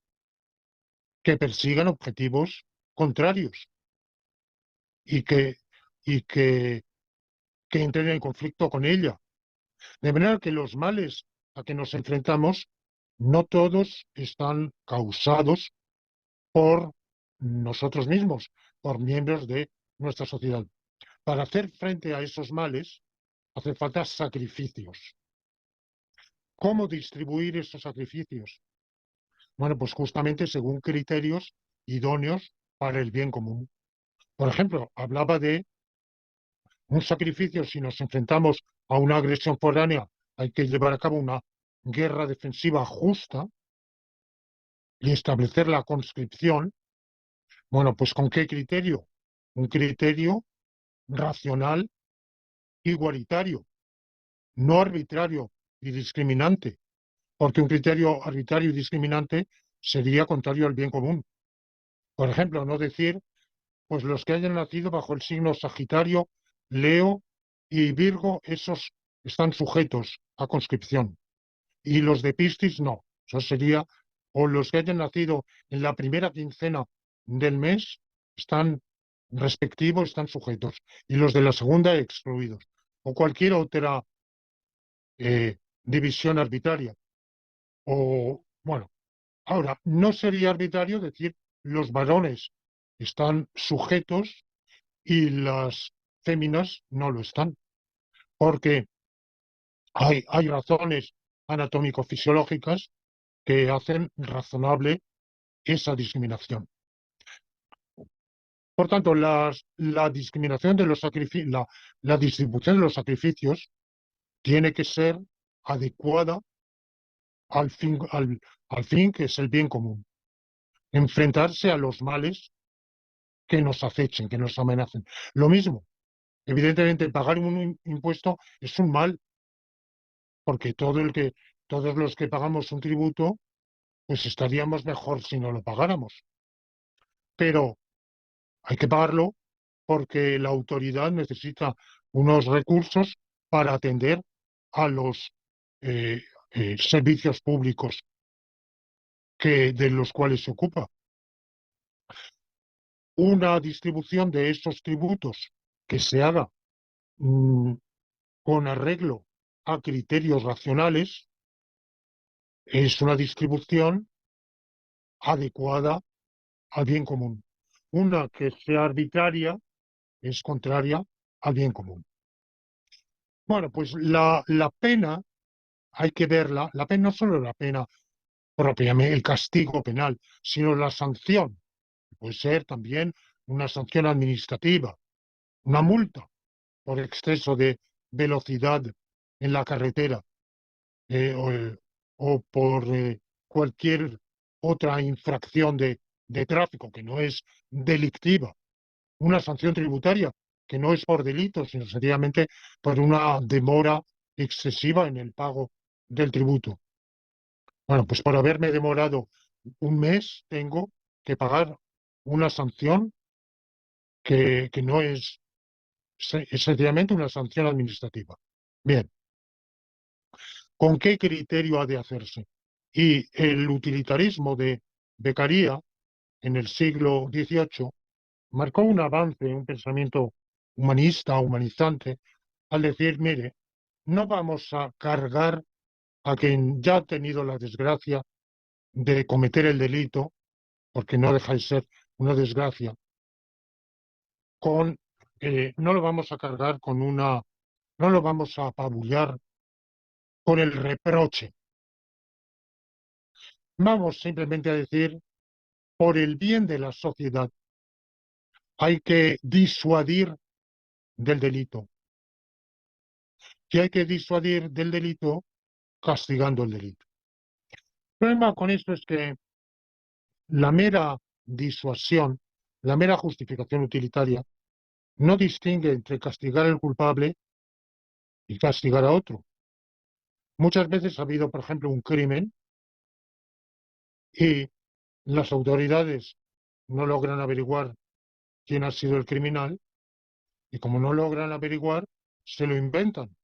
S2: que persigan objetivos contrarios y y que, que entren en conflicto con ella. De manera que los males a que nos enfrentamos no todos están causados por nosotros mismos, por miembros de nuestra sociedad. Para hacer frente a esos males hace falta sacrificios. ¿Cómo distribuir esos sacrificios? Bueno, pues justamente según criterios idóneos para el bien común. Por ejemplo, hablaba de un sacrificio si nos enfrentamos a una agresión foránea, hay que llevar a cabo una guerra defensiva justa, y establecer la conscripción, bueno, pues ¿con qué criterio? Un criterio racional, igualitario, no arbitrario y discriminante, porque un criterio arbitrario y discriminante sería contrario al bien común. Por ejemplo, no decir, pues los que hayan nacido bajo el signo Sagitario, Leo y Virgo, esos están sujetos a conscripción. Y los de Piscis no. Eso sería, o los que hayan nacido en la primera quincena del mes están respectivos, están sujetos. Y los de la segunda excluidos. O cualquier otra división arbitraria. O, bueno, ahora, no sería arbitrario decir los varones están sujetos y las féminas no lo están, porque hay razones anatómico-fisiológicas que hacen razonable esa discriminación. Por tanto, la discriminación de los la distribución de los sacrificios tiene que ser adecuada al fin que es el bien común. Enfrentarse a los males que nos acechen, que nos amenacen. Lo mismo, evidentemente, pagar un impuesto es un mal, porque todos los que pagamos un tributo, pues estaríamos mejor si no lo pagáramos. Pero hay que pagarlo porque la autoridad necesita unos recursos para atender a los eh, servicios públicos de los cuales se ocupa. Una distribución de esos tributos que se haga mm, con arreglo a criterios racionales es una distribución adecuada al bien común. Una que sea arbitraria es contraria al bien común. Bueno, pues la pena hay que verla, la pena no solo la pena propiamente, el castigo penal, sino la sanción. Puede ser también una sanción administrativa, una multa por exceso de velocidad en la carretera eh, o por cualquier otra infracción de tráfico que no es delictiva, una sanción tributaria que no es por delito, sino sencillamente por una demora excesiva en el pago del tributo. Bueno, pues por haberme demorado un mes tengo que pagar una sanción que no es sencillamente una sanción administrativa. Bien, ¿con qué criterio ha de hacerse? Y el utilitarismo de Beccaria en el siglo XVIII marcó un avance, un pensamiento humanista, humanizante, al decir, mire, no vamos a cargar a quien ya ha tenido la desgracia de cometer el delito, porque no deja de ser una desgracia, no lo vamos a cargar no lo vamos a apabullar con el reproche. Vamos simplemente a decir, por el bien de la sociedad, hay que disuadir del delito. Y hay que disuadir del delito castigando el delito. El problema con esto es que la mera disuasión, la mera justificación utilitaria, no distingue entre castigar al culpable y castigar a otro. Muchas veces ha habido, por ejemplo, un crimen y las autoridades no logran averiguar quién ha sido el criminal y como no logran averiguar, se lo inventan.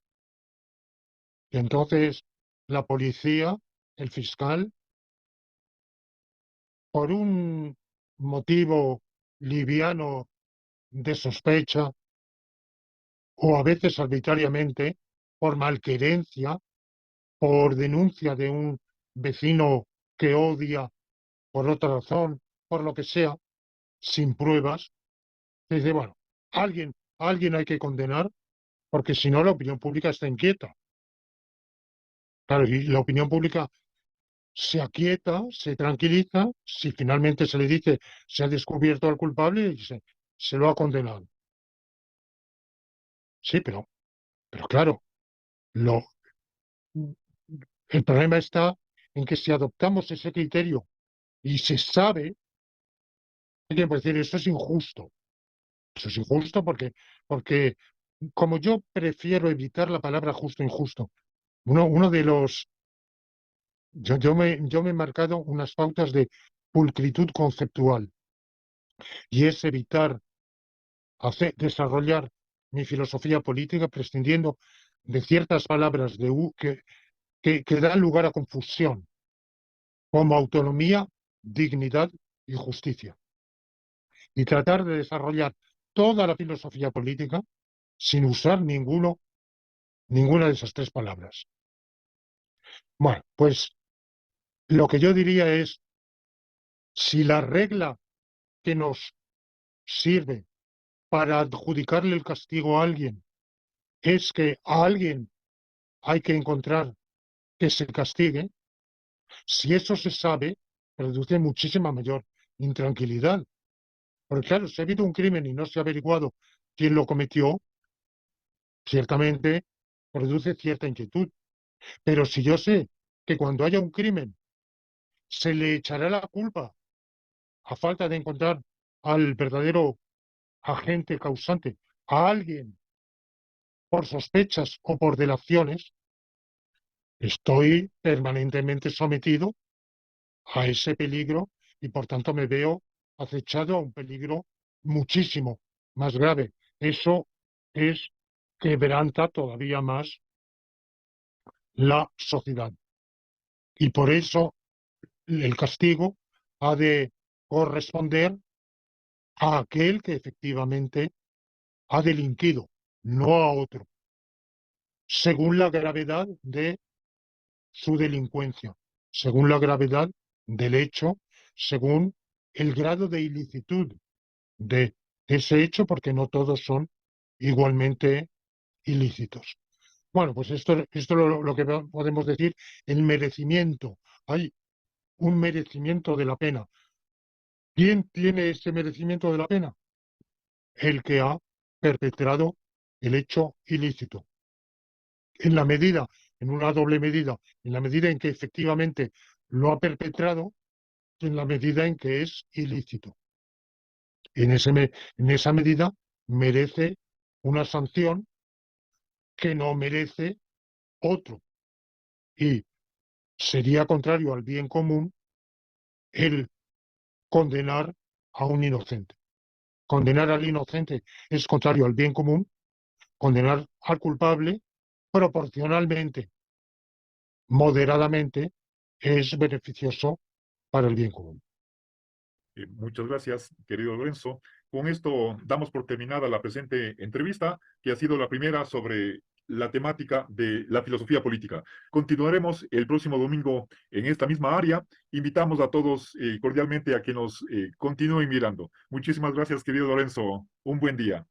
S2: Y entonces la policía, el fiscal, por un motivo liviano de sospecha o a veces arbitrariamente, por malquerencia, por denuncia de un vecino que odia por otra razón, por lo que sea, sin pruebas, se dice, bueno, alguien hay que condenar porque si no la opinión pública está inquieta. Claro, y la opinión pública se aquieta, se tranquiliza, si finalmente se le dice se ha descubierto al culpable y se lo ha condenado. Sí, pero claro, lo, el problema está en que si adoptamos ese criterio y se sabe, hay que decir, eso es injusto. Eso es injusto porque como yo prefiero evitar la palabra justo e injusto, uno de los, yo me he marcado unas pautas de pulcritud conceptual y es evitar desarrollar mi filosofía política prescindiendo de ciertas palabras que dan lugar a confusión, como autonomía, dignidad y justicia. Y tratar de desarrollar toda la filosofía política sin usar ninguna de esas tres palabras. Bueno, pues lo que yo diría es, si la regla que nos sirve para adjudicarle el castigo a alguien es que a alguien hay que encontrar que se castigue, si eso se sabe, produce muchísima mayor intranquilidad. Porque claro, si ha habido un crimen y no se ha averiguado quién lo cometió, ciertamente produce cierta inquietud. Pero si yo sé que cuando haya un crimen se le echará la culpa a falta de encontrar al verdadero agente causante, a alguien por sospechas o por delaciones, estoy permanentemente sometido a ese peligro y por tanto me veo acechado a un peligro muchísimo más grave. Eso es quebranta todavía más la sociedad. Y por eso el castigo ha de corresponder a aquel que efectivamente ha delinquido, no a otro, según la gravedad de su delincuencia, según la gravedad del hecho, según el grado de ilicitud de ese hecho, porque no todos son igualmente ilícitos. Bueno, pues esto es lo que podemos decir, el merecimiento. Hay un merecimiento de la pena. ¿Quién tiene ese merecimiento de la pena? El que ha perpetrado el hecho ilícito. En la medida, en una doble medida, en la medida en que efectivamente lo ha perpetrado, en la medida en que es ilícito. En esa medida merece una sanción que no merece otro. Y sería contrario al bien común el condenar a un inocente. Condenar al inocente es contrario al bien común, condenar al culpable proporcionalmente, moderadamente, es beneficioso para el bien común.
S1: Muchas gracias, querido Lorenzo. Con esto damos por terminada la presente entrevista, que ha sido la primera sobre la temática de la filosofía política. Continuaremos el próximo domingo en esta misma área. Invitamos a todos cordialmente a que nos continúen mirando. Muchísimas gracias, querido Lorenzo. Un buen día.